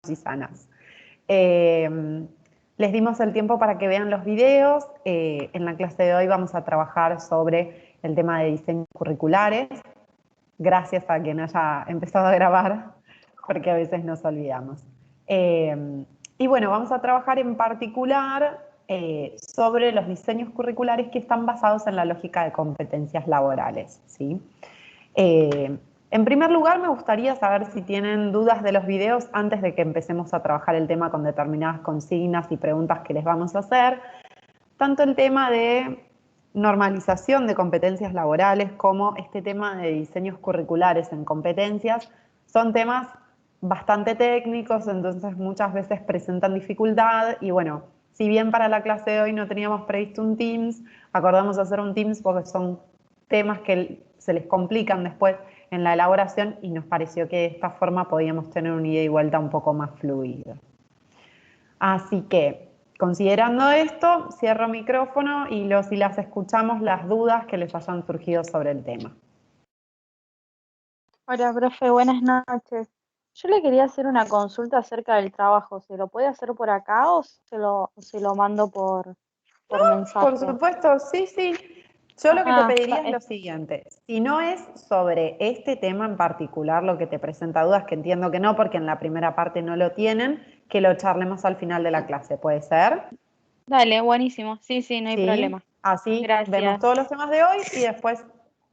y sanas. Les dimos el tiempo para que vean los videos. En la clase de hoy vamos a trabajar sobre el tema de diseños curriculares. Gracias a quien haya empezado a grabar, porque a veces nos olvidamos. Y bueno, vamos a trabajar en particular sobre los diseños curriculares que están basados en la lógica de competencias laborales, ¿sí? En primer lugar, me gustaría saber si tienen dudas de los videos antes de que empecemos a trabajar el tema con determinadas consignas y preguntas que les vamos a hacer. Tanto el tema de normalización de competencias laborales como este tema de diseños curriculares en competencias son temas bastante técnicos, entonces muchas veces presentan dificultad y bueno, si bien para la clase de hoy no teníamos previsto un Teams, acordamos hacer un Teams porque son temas que se les complican después en la elaboración y nos pareció que de esta forma podíamos tener una ida y vuelta un poco más fluida. Así que, considerando esto, cierro micrófono y los y las escuchamos las dudas que les hayan surgido sobre el tema. Hola, profe, buenas noches. Yo le quería hacer una consulta acerca del trabajo. ¿Se lo puede hacer por acá o se lo mando por Por mensaje? supuesto, sí, sí. Yo lo que te Ah, pediría es lo siguiente. Si no es sobre este tema en particular lo que te presenta dudas, que entiendo que no, porque en la primera parte no lo tienen, que lo charlemos al final de la clase. ¿Puede ser? dale, buenísimo. Sí, sí, no hay Sí. problema. Así vemos Gracias. todos los temas de hoy y después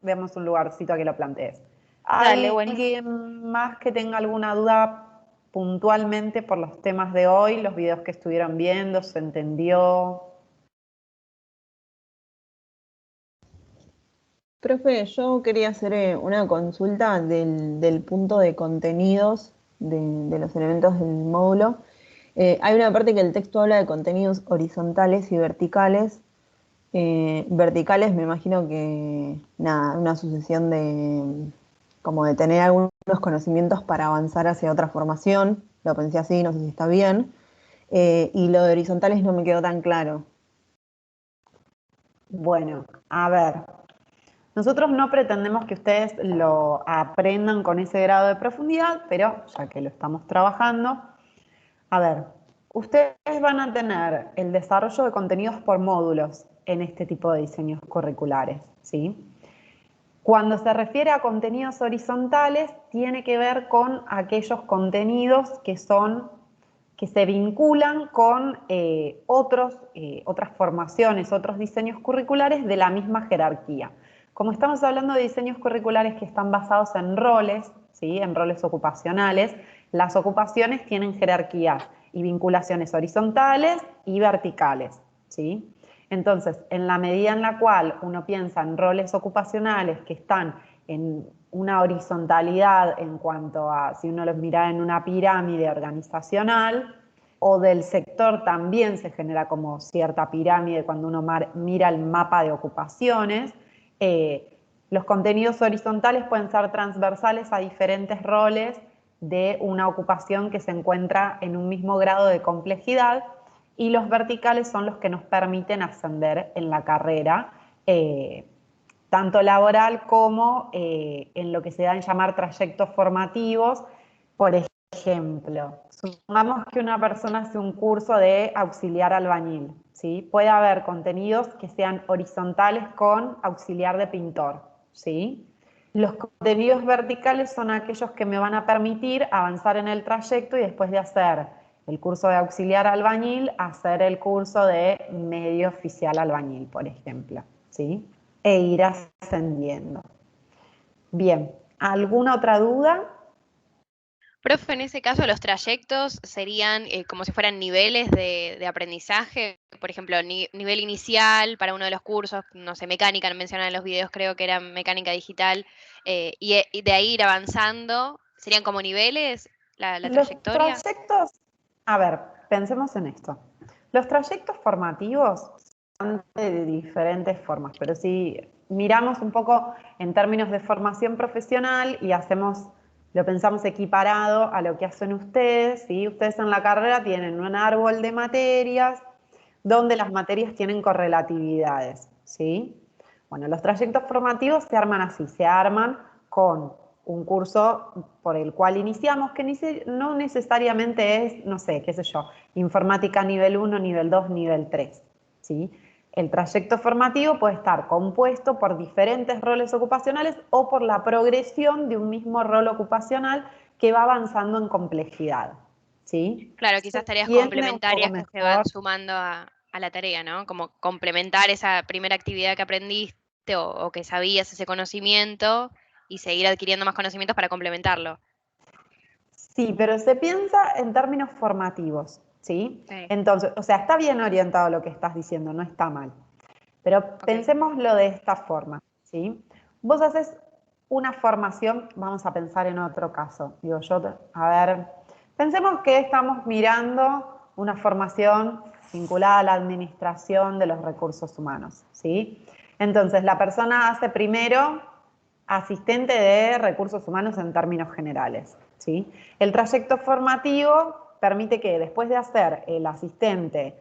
vemos un lugarcito a que lo plantees. Dale, buenísimo. ¿Alguien más que tenga alguna duda puntualmente por los temas de hoy, los videos que estuvieron viendo, se entendió? Profe, yo quería hacer una consulta del punto de contenidos de los elementos del módulo. Hay una parte que el texto habla de contenidos horizontales y verticales. Verticales me imagino que, nada, una sucesión de, como de tener algunos conocimientos para avanzar hacia otra formación. Lo pensé así, no sé si está bien. Y lo de horizontales no me quedó tan claro. Bueno, a ver, nosotros no pretendemos que ustedes lo aprendan con ese grado de profundidad, pero ya que lo estamos trabajando, a ver, ustedes van a tener el desarrollo de contenidos por módulos en este tipo de diseños curriculares, ¿sí? Cuando se refiere a contenidos horizontales, tiene que ver con aquellos contenidos que se vinculan con otras formaciones, otros diseños curriculares de la misma jerarquía. Como estamos hablando de diseños curriculares que están basados en roles, ¿sí? En roles ocupacionales, las ocupaciones tienen jerarquías y vinculaciones horizontales y verticales, ¿sí? Entonces, en la medida en la cual uno piensa en roles ocupacionales que están en una horizontalidad en cuanto a si uno los mira en una pirámide organizacional o del sector, también se genera como cierta pirámide cuando uno mira el mapa de ocupaciones. Los contenidos horizontales pueden ser transversales a diferentes roles de una ocupación que se encuentra en un mismo grado de complejidad y los verticales son los que nos permiten ascender en la carrera, tanto laboral como en lo que se da en llamar trayectos formativos. Por ejemplo, supongamos que una persona hace un curso de auxiliar albañil, ¿sí? Puede haber contenidos que sean horizontales con auxiliar de pintor, ¿sí? Los contenidos verticales son aquellos que me van a permitir avanzar en el trayecto y después de hacer el curso de auxiliar albañil, hacer el curso de medio oficial albañil, por ejemplo, ¿sí? E ir ascendiendo. Bien, ¿alguna otra duda? Profe, en ese caso los trayectos serían como si fueran niveles de aprendizaje, por ejemplo, nivel inicial para uno de los cursos, no sé, mecánica, mencionan en los videos, creo que era mecánica digital, y de ahí ir avanzando, ¿serían como niveles la Los trayectoria? trayectos, a ver, pensemos en esto. Los trayectos formativos son de diferentes formas, pero si miramos un poco en términos de formación profesional y lo pensamos equiparado a lo que hacen ustedes, ¿sí? Ustedes en la carrera tienen un árbol de materias donde las materias tienen correlatividades, ¿sí? Bueno, los trayectos formativos se arman así, se arman con un curso por el cual iniciamos, que no necesariamente es, no sé, qué sé yo, informática nivel 1, nivel 2, nivel 3, ¿sí? El trayecto formativo puede estar compuesto por diferentes roles ocupacionales o por la progresión de un mismo rol ocupacional que va avanzando en complejidad, ¿sí? Claro, ¿Se quizás tareas entiende un poco complementarias que se van mejor? sumando a la tarea, ¿no? Como complementar esa primera actividad que aprendiste o que sabías ese conocimiento y seguir adquiriendo más conocimientos para complementarlo. Sí, pero se piensa en términos formativos, ¿sí? Sí, Entonces, o sea, está bien orientado lo que estás diciendo, no está mal. Pero ok. pensémoslo de esta forma, ¿sí? Vos haces una formación, vamos a pensar en otro caso. Digo, a ver, pensemos que estamos mirando una formación vinculada a la administración de los recursos humanos, ¿sí? Entonces, la persona hace primero asistente de recursos humanos en términos generales, ¿sí? El trayecto formativo permite que después de hacer el asistente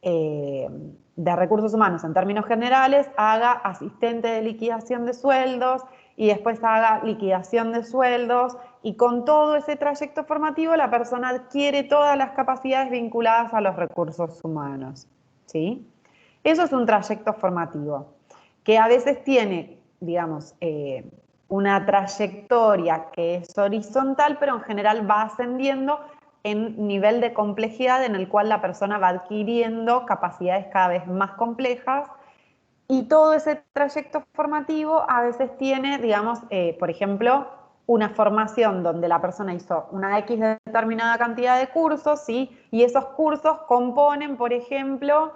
de recursos humanos en términos generales, haga asistente de liquidación de sueldos y después haga liquidación de sueldos y con todo ese trayecto formativo la persona adquiere todas las capacidades vinculadas a los recursos humanos, ¿sí? Eso es un trayecto formativo que a veces tiene, digamos, una trayectoria que es horizontal, pero en general va ascendiendo en nivel de complejidad en el cual la persona va adquiriendo capacidades cada vez más complejas y todo ese trayecto formativo a veces tiene, digamos, por ejemplo, una formación donde la persona hizo una X determinada cantidad de cursos, ¿sí? Y esos cursos componen, por ejemplo,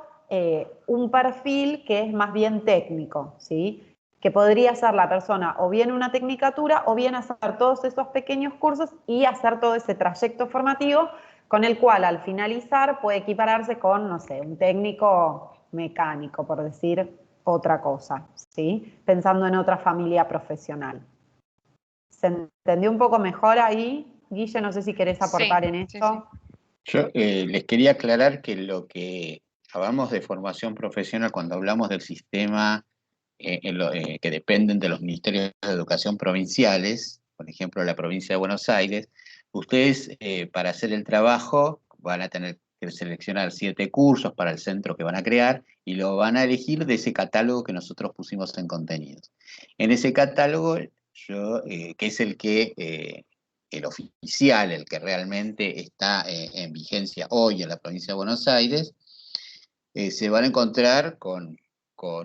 un perfil que es más bien técnico, ¿sí? Que podría ser la persona o bien una tecnicatura o bien hacer todos esos pequeños cursos y hacer todo ese trayecto formativo con el cual al finalizar puede equipararse con, no sé, un técnico mecánico, por decir otra cosa, ¿sí? Pensando en otra familia profesional. ¿Se entendió un poco mejor ahí? Guille, no sé si querés Sí, aportar en sí, sí. esto. Yo les quería aclarar que lo que hablamos de formación profesional cuando hablamos del sistema que dependen de los ministerios de educación provinciales, por ejemplo, la provincia de Buenos Aires, ustedes para hacer el trabajo van a tener que seleccionar 7 cursos para el centro que van a crear y lo van a elegir de ese catálogo que nosotros pusimos en contenidos. En ese catálogo, que es el oficial, el que realmente está en vigencia hoy en la provincia de Buenos Aires, se van a encontrar con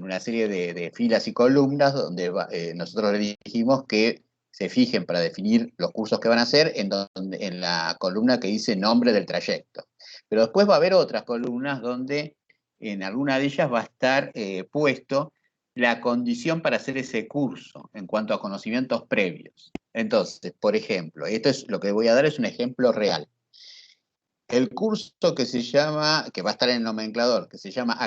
una serie de filas y columnas donde nosotros les dijimos que se fijen para definir los cursos que van a hacer en la columna que dice nombre del trayecto. Pero después va a haber otras columnas donde en alguna de ellas va a estar puesto la condición para hacer ese curso en cuanto a conocimientos previos. Entonces, por ejemplo, esto es lo que voy a dar es un ejemplo real. El curso que va a estar en el nomenclador, que se llama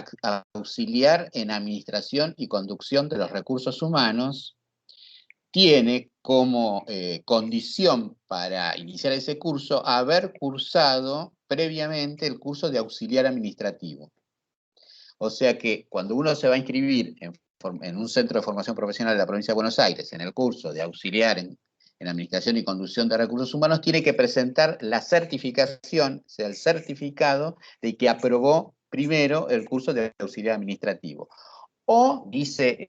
Auxiliar en Administración y Conducción de los Recursos Humanos, tiene como condición para iniciar ese curso haber cursado previamente el curso de auxiliar administrativo. O sea que cuando uno se va a inscribir en un centro de formación profesional de la provincia de Buenos Aires, en el curso de auxiliar en Administración y Conducción de Recursos Humanos, tiene que presentar la certificación, o sea, el certificado de que aprobó primero el curso de auxiliar administrativo. O, dice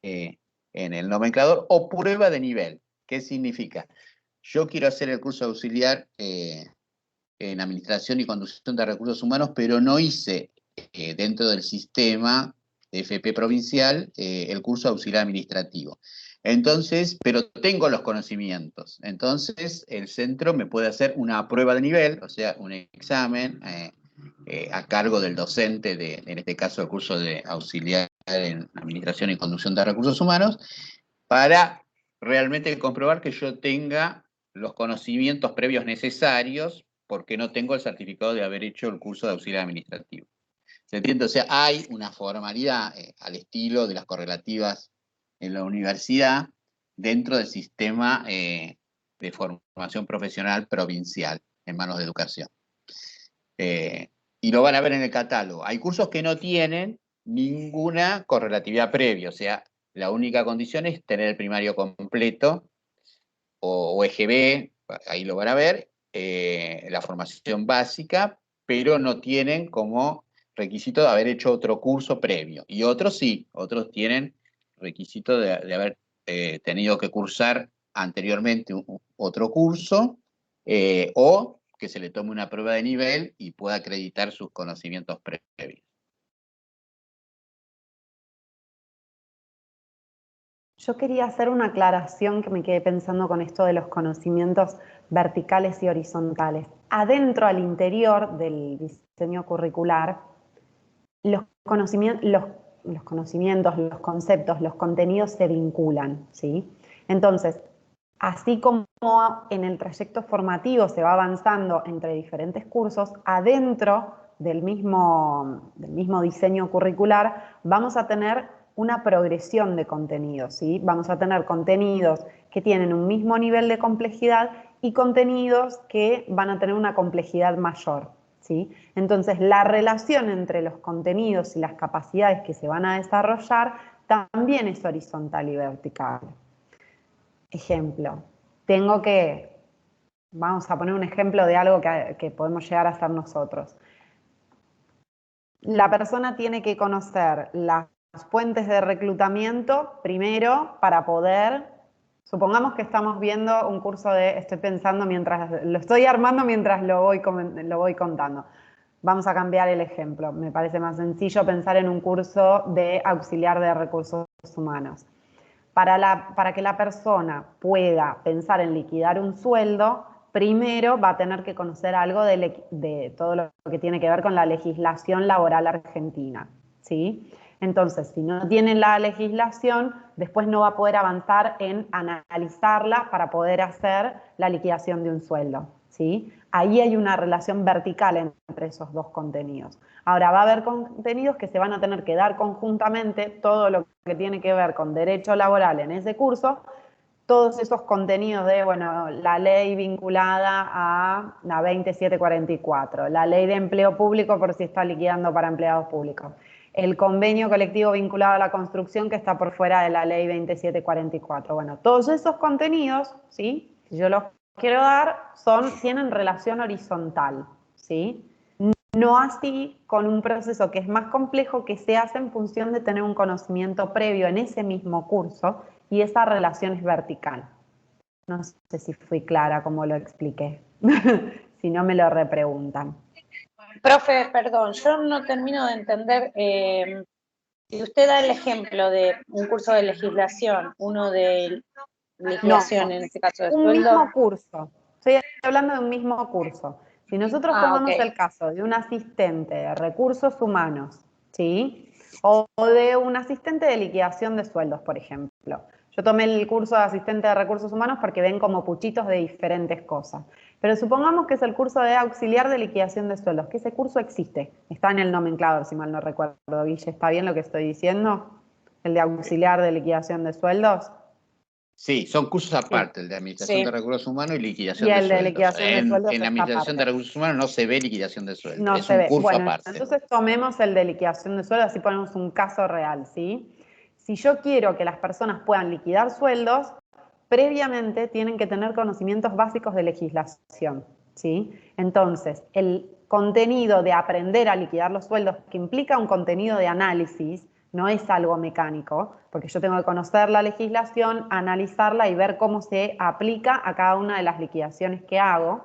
en el nomenclador, o prueba de nivel. ¿Qué significa? Yo quiero hacer el curso de auxiliar en Administración y Conducción de Recursos Humanos, pero no hice dentro del sistema de FP provincial el curso de auxiliar administrativo. Entonces, pero tengo los conocimientos. Entonces, el centro me puede hacer una prueba de nivel, o sea, un examen a cargo del docente en este caso, el curso de auxiliar en Administración y Conducción de Recursos Humanos, para realmente comprobar que yo tenga los conocimientos previos necesarios porque no tengo el certificado de haber hecho el curso de auxiliar administrativo. ¿Se entiende? O sea, hay una formalidad al estilo de las correlativas en la universidad dentro del sistema de formación profesional provincial en manos de educación. Y lo van a ver en el catálogo. Hay cursos que no tienen ninguna correlatividad previa, o sea, la única condición es tener el primario completo o EGB, ahí lo van a ver, la formación básica, pero no tienen como requisito de haber hecho otro curso previo. Y otros sí, otros tienen requisito de haber tenido que cursar anteriormente otro curso, o que se le tome una prueba de nivel y pueda acreditar sus conocimientos previos. Yo quería hacer una aclaración que me quedé pensando con esto de los conocimientos verticales y horizontales. Adentro, al interior del diseño curricular, los conocimientos, los conceptos, los contenidos se vinculan, ¿sí? Entonces, así como en el trayecto formativo se va avanzando entre diferentes cursos, adentro del mismo diseño curricular vamos a tener una progresión de contenidos, ¿sí? Vamos a tener contenidos que tienen un mismo nivel de complejidad y contenidos que van a tener una complejidad mayor, ¿sí? Entonces, la relación entre los contenidos y las capacidades que se van a desarrollar también es horizontal y vertical. Ejemplo, vamos a poner un ejemplo de algo que podemos llegar a hacer nosotros. La persona tiene que conocer las fuentes de reclutamiento primero para poder, supongamos que estamos viendo un curso estoy pensando mientras, lo estoy armando mientras lo voy contando. Vamos a cambiar el ejemplo. Me parece más sencillo pensar en un curso de auxiliar de recursos humanos. Para que la persona pueda pensar en liquidar un sueldo, primero va a tener que conocer algo de todo lo que tiene que ver con la legislación laboral argentina, ¿sí? Entonces, si no tiene la legislación, después no va a poder avanzar en analizarla para poder hacer la liquidación de un sueldo, ¿sí? Ahí hay una relación vertical entre esos dos contenidos. Ahora, va a haber contenidos que se van a tener que dar conjuntamente, todo lo que tiene que ver con derecho laboral en ese curso, todos esos contenidos de, bueno, la ley vinculada a la 2744, la ley de empleo público por si está liquidando para empleados públicos, el convenio colectivo vinculado a la construcción que está por fuera de la ley 2744. Bueno, todos esos contenidos, ¿sí? Si yo los quiero dar, tienen relación horizontal, ¿sí? No así con un proceso que es más complejo, que se hace en función de tener un conocimiento previo en ese mismo curso y esa relación es vertical. No sé si fui clara como lo expliqué. Si no, me lo repreguntan. Profe, perdón, yo no termino de entender. Si usted da el ejemplo de un curso de legislación, uno de liquidación, No, en este caso de un sueldo. mismo curso. Estoy hablando de un mismo curso. Si nosotros tomamos ok. el caso de un asistente de recursos humanos, ¿sí? O de un asistente de liquidación de sueldos, por ejemplo. Yo tomé el curso de asistente de recursos humanos porque ven como puchitos de diferentes cosas. Pero supongamos que es el curso de auxiliar de liquidación de sueldos, que ese curso existe. Está en el nomenclador, si mal no recuerdo, Guille. ¿Está bien lo que estoy diciendo? El de auxiliar de liquidación de sueldos. Sí, son cursos aparte, el de Administración Sí. de Recursos Humanos y liquidación Y de el de sueldos. liquidación de sueldos En la es Administración de aparte. Recursos Humanos no se ve liquidación de sueldos, No es se un ve. curso Bueno, aparte. entonces tomemos el de liquidación de sueldos, así ponemos un caso real, ¿sí? Si yo quiero que las personas puedan liquidar sueldos, previamente tienen que tener conocimientos básicos de legislación, ¿sí? Entonces, el contenido de aprender a liquidar los sueldos, que implica un contenido de análisis, no es algo mecánico, porque yo tengo que conocer la legislación, analizarla y ver cómo se aplica a cada una de las liquidaciones que hago.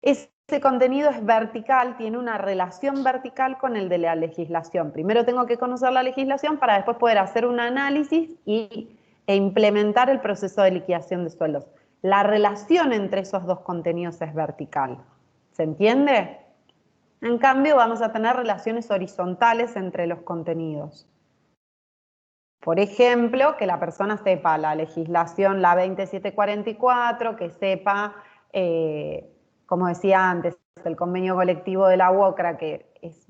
Ese contenido es vertical, tiene una relación vertical con el de la legislación. Primero tengo que conocer la legislación para después poder hacer un análisis e implementar el proceso de liquidación de sueldos. La relación entre esos dos contenidos es vertical. ¿Se entiende? En cambio, vamos a tener relaciones horizontales entre los contenidos. Por ejemplo, que la persona sepa la legislación, la 2744, que sepa, como decía antes, el convenio colectivo de la UOCRA, que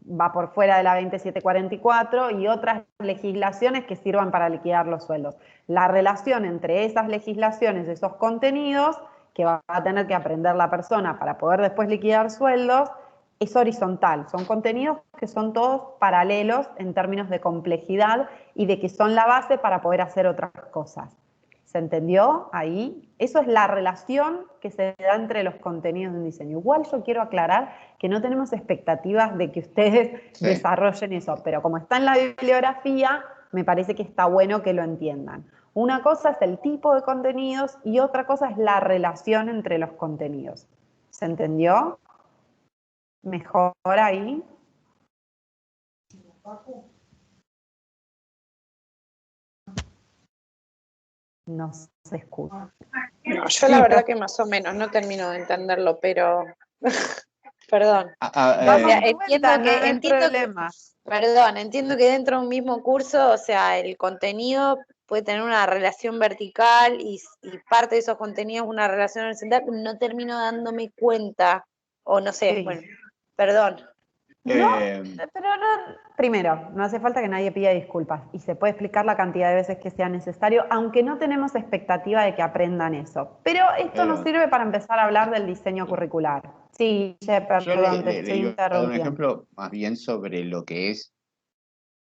va por fuera de la 2744, y otras legislaciones que sirvan para liquidar los sueldos. La relación entre esas legislaciones, esos contenidos, que va a tener que aprender la persona para poder después liquidar sueldos, es horizontal. Son contenidos que son todos paralelos en términos de complejidad y de que son la base para poder hacer otras cosas. ¿Se entendió ahí? Eso es la relación que se da entre los contenidos de un diseño. Igual yo quiero aclarar que no tenemos expectativas de que ustedes desarrollen eso, pero como está en la bibliografía, me parece que está bueno que lo entiendan. Una cosa es el tipo de contenidos y otra cosa es la relación entre los contenidos. ¿Se entendió? ¿Mejor ahí? No se escucha. No, yo la verdad que más o menos no termino de entenderlo, pero perdón. Vamos de vuelta, no hay entiendo problema. entiendo que dentro de un mismo curso, o sea, el contenido puede tener una relación vertical y parte de esos contenidos una relación horizontal, pero no termino dándome cuenta, o no sé, Sí. bueno, perdón. No, pero no, primero, no hace falta que nadie pida disculpas y se puede explicar la cantidad de veces que sea necesario, aunque no tenemos expectativa de que aprendan eso. Pero esto nos sirve para empezar a hablar del diseño curricular. Sí, Yo perdón, te le estoy iba a dar un interrumpiendo. ejemplo más bien sobre lo que es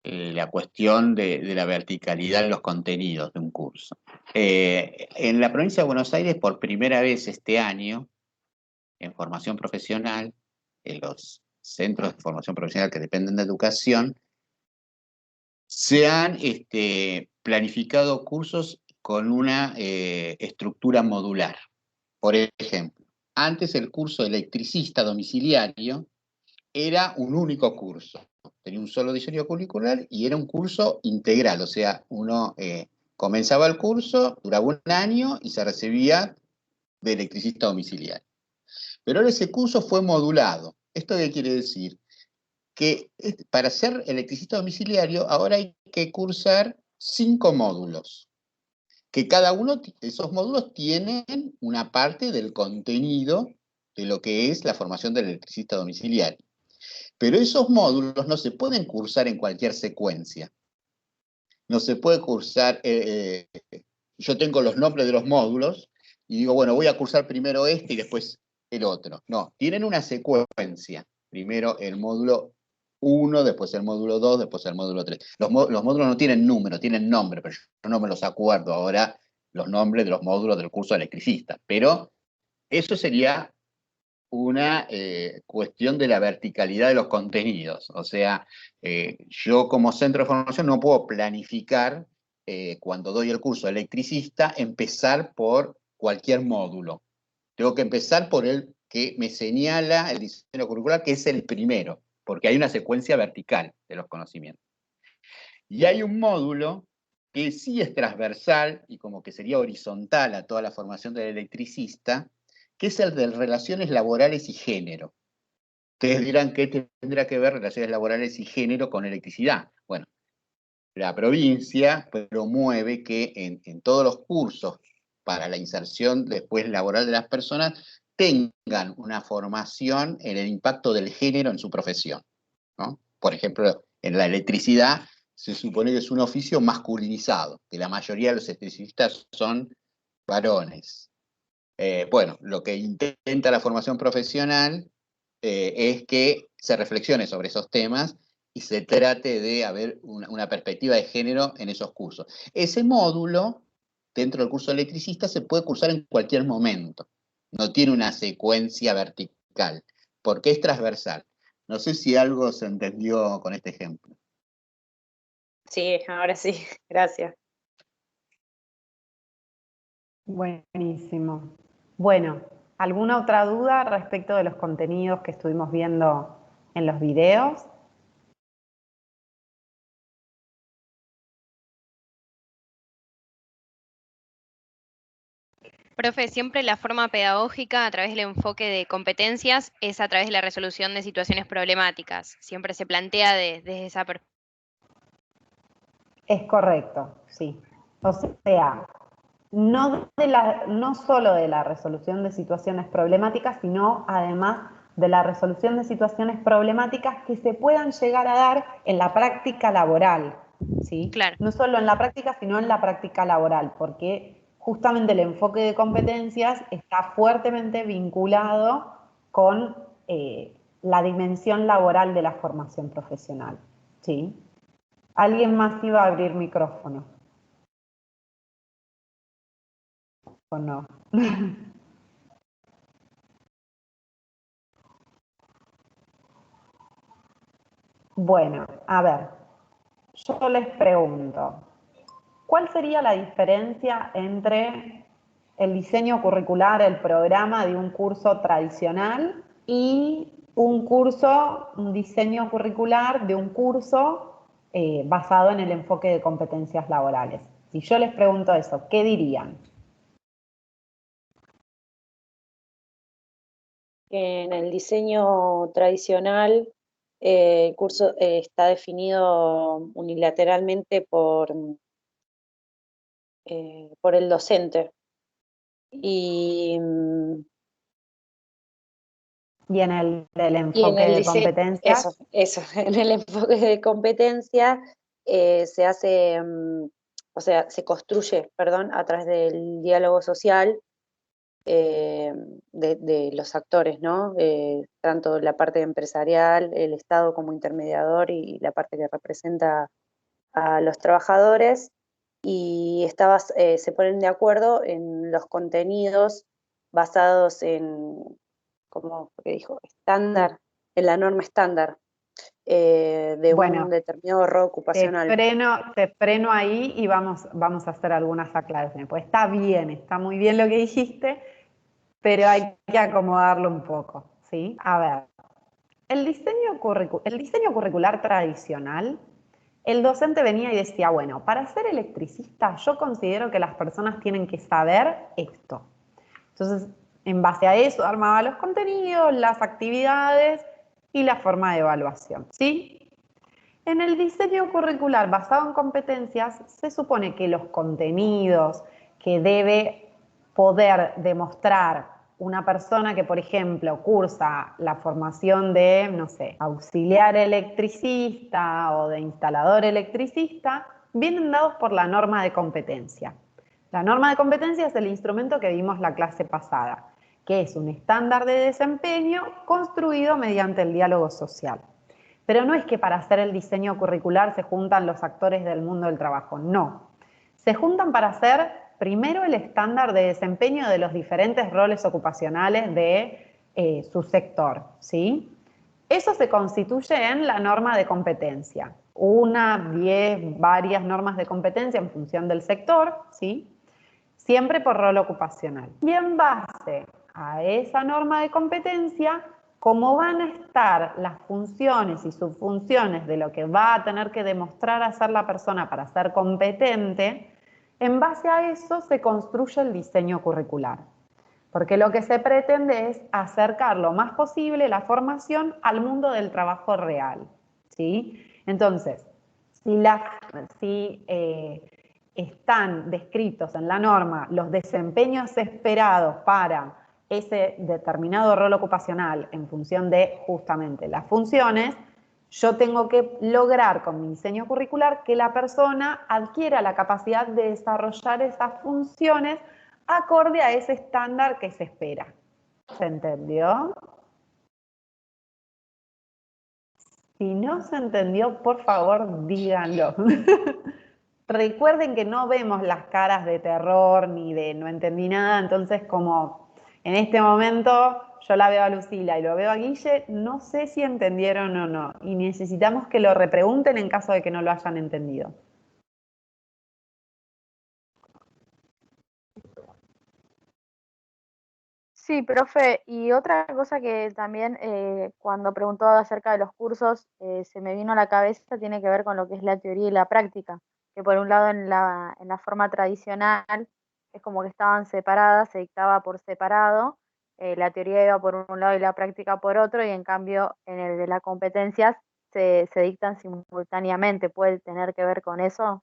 la cuestión de la verticalidad en los contenidos de un curso. En la provincia de Buenos Aires, por primera vez este año, en formación profesional, en los centros de formación profesional que dependen de educación, se han planificado cursos con una estructura modular. Por ejemplo, antes el curso de electricista domiciliario era un único curso. Tenía un solo diseño curricular y era un curso integral, o sea, uno comenzaba el curso, duraba un año y se recibía de electricista domiciliario. Pero ahora ese curso fue modulado. ¿Esto qué quiere decir? Que para ser electricista domiciliario ahora hay que cursar 5 módulos, que cada uno de esos módulos tienen una parte del contenido de lo que es la formación del electricista domiciliario. Pero esos módulos no se pueden cursar en cualquier secuencia. No se puede cursar, yo tengo los nombres de los módulos y digo, bueno, voy a cursar primero este y después el otro. No, tienen una secuencia. Primero el módulo 1, después el módulo 2, después el módulo 3. Los módulos no tienen número, tienen nombre, pero yo no me los acuerdo ahora los nombres de los módulos del curso de electricista. Pero eso sería una cuestión de la verticalidad de los contenidos. O sea, yo como centro de formación no puedo planificar, cuando doy el curso de electricista, empezar por cualquier módulo. Tengo que empezar por el que me señala el diseño curricular, que es el primero, porque hay una secuencia vertical de los conocimientos. Y hay un módulo que sí es transversal y como que sería horizontal a toda la formación del electricista, que es el de relaciones laborales y género. Ustedes dirán, ¿qué tendrá que ver relaciones laborales y género con electricidad? Bueno, la provincia promueve que en todos los cursos para la inserción después laboral de las personas tengan una formación en el impacto del género en su profesión, ¿no? Por ejemplo, en la electricidad se supone que es un oficio masculinizado, que la mayoría de los electricistas son varones. Bueno, lo que intenta la formación profesional es que se reflexione sobre esos temas y se trate de haber una perspectiva de género en esos cursos. Ese módulo, dentro del curso de electricista, se puede cursar en cualquier momento. No tiene una secuencia vertical, porque es transversal. No sé si algo se entendió con este ejemplo. Sí, ahora sí, gracias. Buenísimo. Bueno, ¿alguna otra duda respecto de los contenidos que estuvimos viendo en los videos? Profe, siempre la forma pedagógica a través del enfoque de competencias es a través de la resolución de situaciones problemáticas. Siempre se plantea desde esa perspectiva. Es correcto, sí. O sea, no solo de la resolución de situaciones problemáticas, sino además de la resolución de situaciones problemáticas que se puedan llegar a dar en la práctica laboral, ¿sí? Claro. No solo en la práctica, sino en la práctica laboral, porque justamente el enfoque de competencias está fuertemente vinculado con la dimensión laboral de la formación profesional, ¿sí? Alguien más iba a abrir micrófono. ¿O no? Bueno, a ver, yo les pregunto, ¿cuál sería la diferencia entre el diseño curricular, el programa de un curso tradicional y un diseño curricular de un curso basado en el enfoque de competencias laborales? Si yo les pregunto eso, ¿qué dirían? En el diseño tradicional, el curso está definido unilateralmente por el docente. Y, Y en el del y en enfoque el de diseño, competencias, eso, en el enfoque de competencia se hace, o sea, se construye, perdón, a través del diálogo social de los actores, ¿no? Tanto la parte empresarial, el Estado como intermediador y la parte que representa a los trabajadores y se ponen de acuerdo en los contenidos basados en, ¿cómo fue que dijo? Estándar, en la norma estándar de un bueno, determinado rol ocupacional. te freno ahí y vamos a hacer algunas aclaraciones. Pues está bien, está muy bien lo que dijiste, pero hay que acomodarlo un poco, ¿sí? A ver, el diseño curricular tradicional, el docente venía y decía, bueno, para ser electricista yo considero que las personas tienen que saber esto. Entonces, en base a eso armaba los contenidos, las actividades y la forma de evaluación, ¿sí? En el diseño curricular basado en competencias, se supone que los contenidos que debe poder demostrar una persona que, por ejemplo, cursa la formación de, no sé, auxiliar electricista o de instalador electricista, vienen dados por la norma de competencia. La norma de competencia es el instrumento que vimos la clase pasada, que es un estándar de desempeño construido mediante el diálogo social. Pero no es que para hacer el diseño curricular se juntan los actores del mundo del trabajo, no. Se juntan para hacer primero el estándar de desempeño de los diferentes roles ocupacionales de su sector, ¿sí? Eso se constituye en la norma de competencia. 1, 10, varias normas de competencia en función del sector, ¿sí? Siempre por rol ocupacional. Y en base a esa norma de competencia, cómo van a estar las funciones y subfunciones de lo que va a tener que demostrar hacer la persona para ser competente, en base a eso se construye el diseño curricular. Porque lo que se pretende es acercar lo más posible la formación al mundo del trabajo real, ¿sí? Entonces, si están descritos en la norma los desempeños esperados para ese determinado rol ocupacional en función de justamente las funciones, yo tengo que lograr con mi diseño curricular que la persona adquiera la capacidad de desarrollar esas funciones acorde a ese estándar que se espera. ¿Se entendió? Si no se entendió, por favor, díganlo. Recuerden que no vemos las caras de terror ni de no entendí nada, entonces como en este momento yo la veo a Lucila y lo veo a Guille, no sé si entendieron o no, y necesitamos que lo repregunten en caso de que no lo hayan entendido. Sí, profe, y otra cosa que también cuando preguntó acerca de los cursos se me vino a la cabeza tiene que ver con lo que es la teoría y la práctica, que por un lado en la forma tradicional es como que estaban separadas, se dictaba por separado, la teoría iba por un lado y la práctica por otro, y en cambio en el de las competencias se dictan simultáneamente. ¿Puede tener que ver con eso?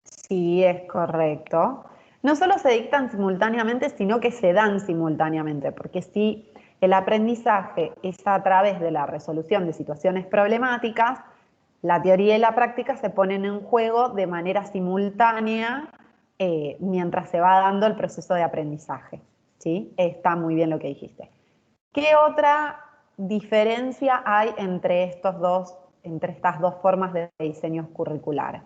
Sí, es correcto. No solo se dictan simultáneamente, sino que se dan simultáneamente, porque si el aprendizaje es a través de la resolución de situaciones problemáticas, la teoría y la práctica se ponen en juego de manera simultánea mientras se va dando el proceso de aprendizaje. ¿Sí? Está muy bien lo que dijiste. ¿Qué otra diferencia hay entre estas dos formas de diseño curricular?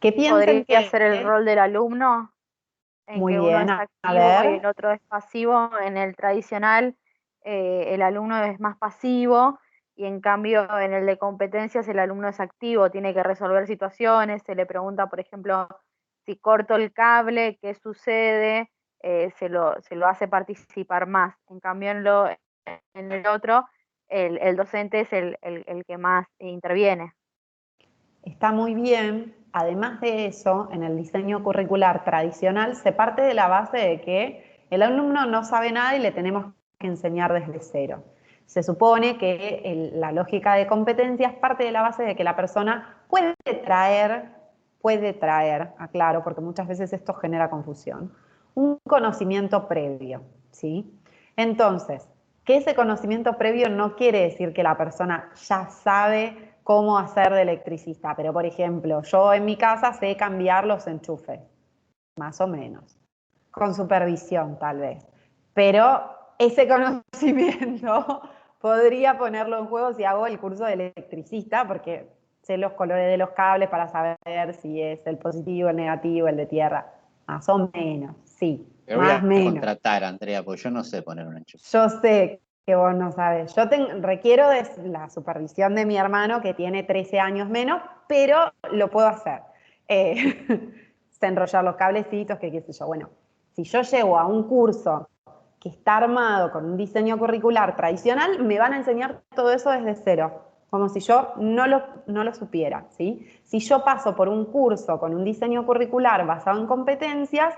Que piensen ¿Podría que ser el rol del alumno? en Muy que uno bien, es a activo y ver. el otro es pasivo. En el tradicional, el alumno es más pasivo y en cambio en el de competencias el alumno es activo, tiene que resolver situaciones, se le pregunta, por ejemplo, si corto el cable, ¿qué sucede? Se lo hace participar más. En cambio en el otro, el docente es el que más interviene. Está muy bien. Además de eso, en el diseño curricular tradicional se parte de la base de que el alumno no sabe nada y le tenemos que enseñar desde cero. Se supone que la lógica de competencias parte de la base de que la persona puede traer, aclaro, porque muchas veces esto genera confusión, un conocimiento previo, ¿sí? Entonces, que ese conocimiento previo no quiere decir que la persona ya sabe cómo hacer de electricista, pero por ejemplo, yo en mi casa sé cambiar los enchufes, más o menos, con supervisión tal vez, pero ese conocimiento podría ponerlo en juego si hago el curso de electricista, porque sé los colores de los cables para saber si es el positivo, el negativo, el de tierra, más o menos, sí, Te voy más o a menos. contratar, Andrea, porque yo no sé poner un enchufe. Yo sé que vos no sabes. Yo requiero de la supervisión de mi hermano, que tiene 13 años menos, pero lo puedo hacer. Sé enrollar los cablecitos, que qué sé yo. Bueno, si yo llego a un curso que está armado con un diseño curricular tradicional, me van a enseñar todo eso desde cero, como si yo no lo supiera, ¿sí? Si yo paso por un curso con un diseño curricular basado en competencias,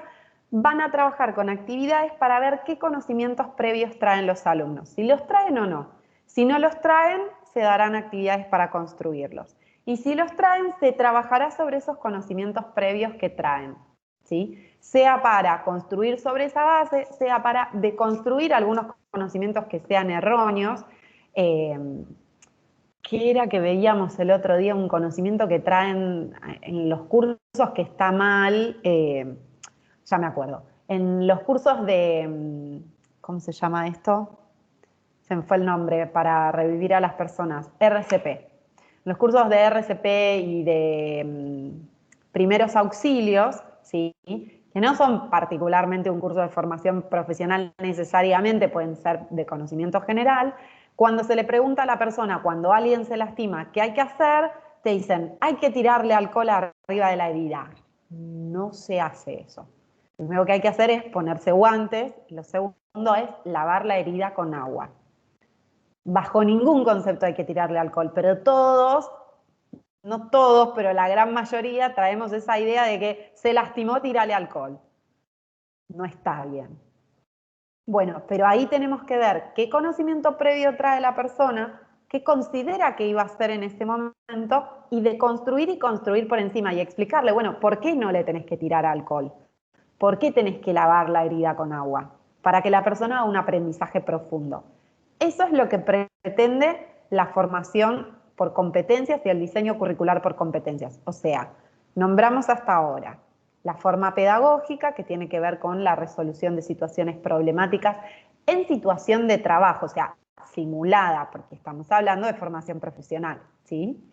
van a trabajar con actividades para ver qué conocimientos previos traen los alumnos, si los traen o no. Si no los traen, se darán actividades para construirlos. Y si los traen, se trabajará sobre esos conocimientos previos que traen, ¿sí? Sea para construir sobre esa base, sea para deconstruir algunos conocimientos que sean erróneos. ¿Qué era que veíamos el otro día? Un conocimiento que traen en los cursos que está mal, ya me acuerdo. En los cursos de, ¿cómo se llama esto? Se me fue el nombre, para revivir a las personas, RCP. Los cursos de RCP y de primeros auxilios, ¿sí? Que no son particularmente un curso de formación profesional necesariamente, pueden ser de conocimiento general. Cuando se le pregunta a la persona, cuando alguien se lastima, ¿qué hay que hacer? Te dicen, hay que tirarle alcohol arriba de la herida. No se hace eso. Lo primero que hay que hacer es ponerse guantes. Lo segundo es lavar la herida con agua. Bajo ningún concepto hay que tirarle alcohol, pero todos, no todos, pero la gran mayoría traemos esa idea de que se lastimó, tírale alcohol. No está bien. Bueno, pero ahí tenemos que ver qué conocimiento previo trae la persona, qué considera que iba a hacer en ese momento y de construir y construir por encima y explicarle, bueno, ¿por qué no le tenés que tirar alcohol? ¿Por qué tenés que lavar la herida con agua? Para que la persona haga un aprendizaje profundo. Eso es lo que pretende la formación por competencias y el diseño curricular por competencias. O sea, nombramos hasta ahora la forma pedagógica, que tiene que ver con la resolución de situaciones problemáticas en situación de trabajo, o sea, simulada, porque estamos hablando de formación profesional, ¿sí?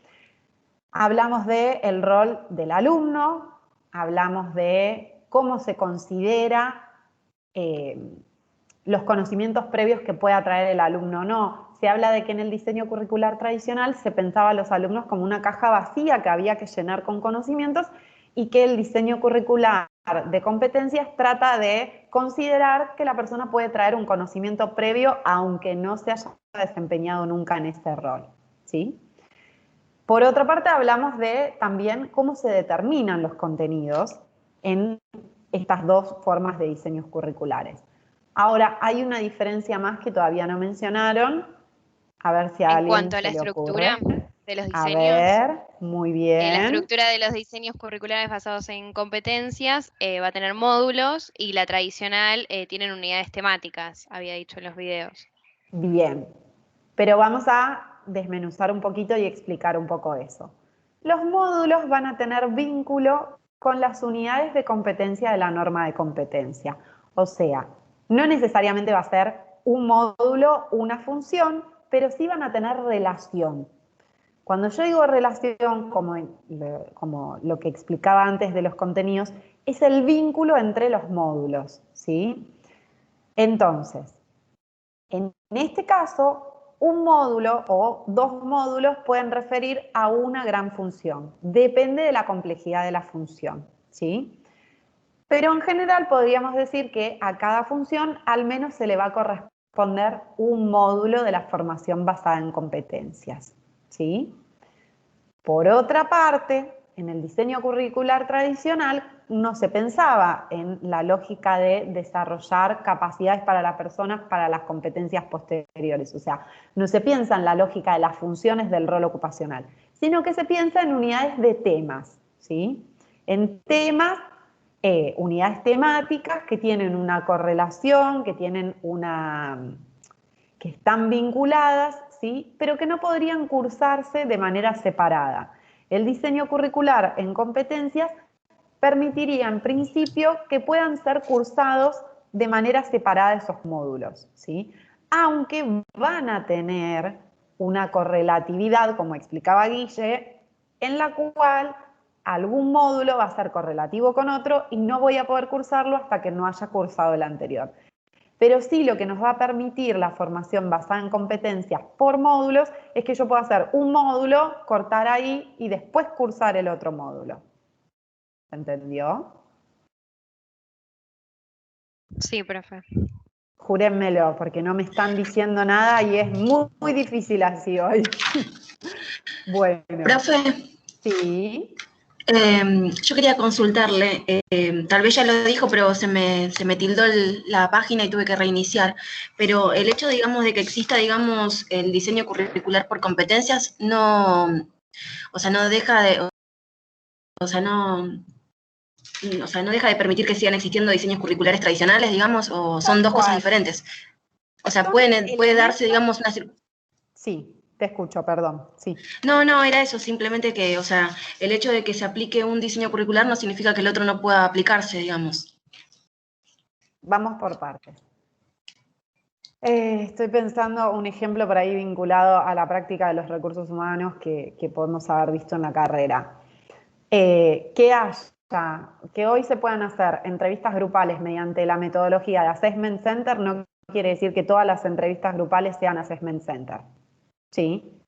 Hablamos del rol del alumno, hablamos de cómo se considera los conocimientos previos que pueda traer el alumno o no. Se habla de que en el diseño curricular tradicional se pensaba a los alumnos como una caja vacía que había que llenar con conocimientos y que el diseño curricular de competencias trata de considerar que la persona puede traer un conocimiento previo aunque no se haya desempeñado nunca en ese rol, ¿sí? Por otra parte, hablamos de también cómo se determinan los contenidos en estas dos formas de diseños curriculares. Ahora, hay una diferencia más que todavía no mencionaron. A ver si a En alguien cuanto a se la le estructura ocurre. de los A diseños, ver, muy la bien. estructura de los diseños curriculares basados en competencias va a tener módulos y la tradicional tienen unidades temáticas, había dicho en los videos. Bien, pero vamos a desmenuzar un poquito y explicar un poco eso. Los módulos van a tener vínculo con las unidades de competencia de la norma de competencia. O sea, no necesariamente va a ser un módulo, una función, pero sí van a tener relación. Cuando yo digo relación, como lo que explicaba antes de los contenidos, es el vínculo entre los módulos, ¿sí? Entonces, en este caso, un módulo o dos módulos pueden referir a una gran función. Depende de la complejidad de la función, ¿sí? Pero en general podríamos decir que a cada función al menos se le va a corresponder un módulo de la formación basada en competencias, ¿sí? Por otra parte, en el diseño curricular tradicional no se pensaba en la lógica de desarrollar capacidades para las personas para las competencias posteriores. O sea, no se piensa en la lógica de las funciones del rol ocupacional, sino que se piensa en unidades de temas, ¿sí? En temas, unidades temáticas que tienen una correlación, que están vinculadas, ¿sí? Pero que no podrían cursarse de manera separada. El diseño curricular en competencias permitiría en principio que puedan ser cursados de manera separada esos módulos, ¿sí? Aunque van a tener una correlatividad, como explicaba Guille, en la cual algún módulo va a ser correlativo con otro y no voy a poder cursarlo hasta que no haya cursado el anterior. Pero sí, lo que nos va a permitir la formación basada en competencias por módulos es que yo pueda hacer un módulo, cortar ahí y después cursar el otro módulo. ¿Se entendió? Sí, profe. Júrenmelo, porque no me están diciendo nada y es muy, muy difícil así hoy. Bueno. Profe, Sí. yo quería consultarle, tal vez ya lo dijo, pero se me tildó la página y tuve que reiniciar, pero el hecho, digamos, de que exista, digamos, el diseño curricular por competencias, no, o sea, no deja de, o sea, no deja de permitir que sigan existiendo diseños curriculares tradicionales, digamos, o son Tal dos cosas cual. diferentes. O sea, Son puede elementos. darse, digamos, una... Sí, te escucho, perdón. Sí. No, era eso, simplemente que, o sea, el hecho de que se aplique un diseño curricular no significa que el otro no pueda aplicarse, digamos. Vamos por partes. Estoy pensando un ejemplo por ahí vinculado a la práctica de los recursos humanos que podemos haber visto en la carrera. Que hoy se puedan hacer entrevistas grupales mediante la metodología de Assessment Center no quiere decir que todas las entrevistas grupales sean Assessment Center. ¿Sí?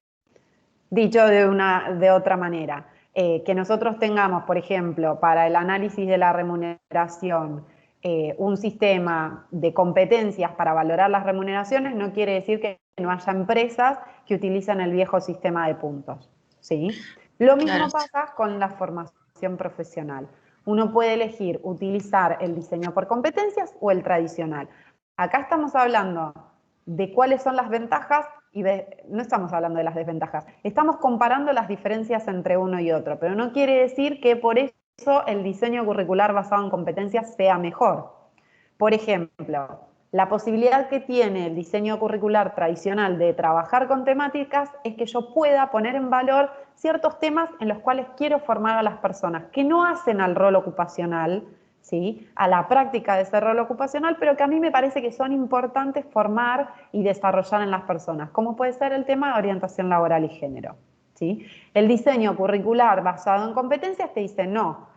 Dicho de otra manera, que nosotros tengamos, por ejemplo, para el análisis de la remuneración, un sistema de competencias para valorar las remuneraciones, no quiere decir que no haya empresas que utilizan el viejo sistema de puntos, ¿sí? Lo mismo Claro. pasa con la formación profesional. Uno puede elegir utilizar el diseño por competencias o el tradicional. Acá estamos hablando de cuáles son las ventajas y no estamos hablando de las desventajas. Estamos comparando las diferencias entre uno y otro, pero no quiere decir que por eso el diseño curricular basado en competencias sea mejor. Por ejemplo, la posibilidad que tiene el diseño curricular tradicional de trabajar con temáticas es que yo pueda poner en valor ciertos temas en los cuales quiero formar a las personas que no hacen al rol ocupacional, ¿sí? A la práctica de ese rol ocupacional, pero que a mí me parece que son importantes formar y desarrollar en las personas, como puede ser el tema de orientación laboral y género, ¿sí? El diseño curricular basado en competencias te dice no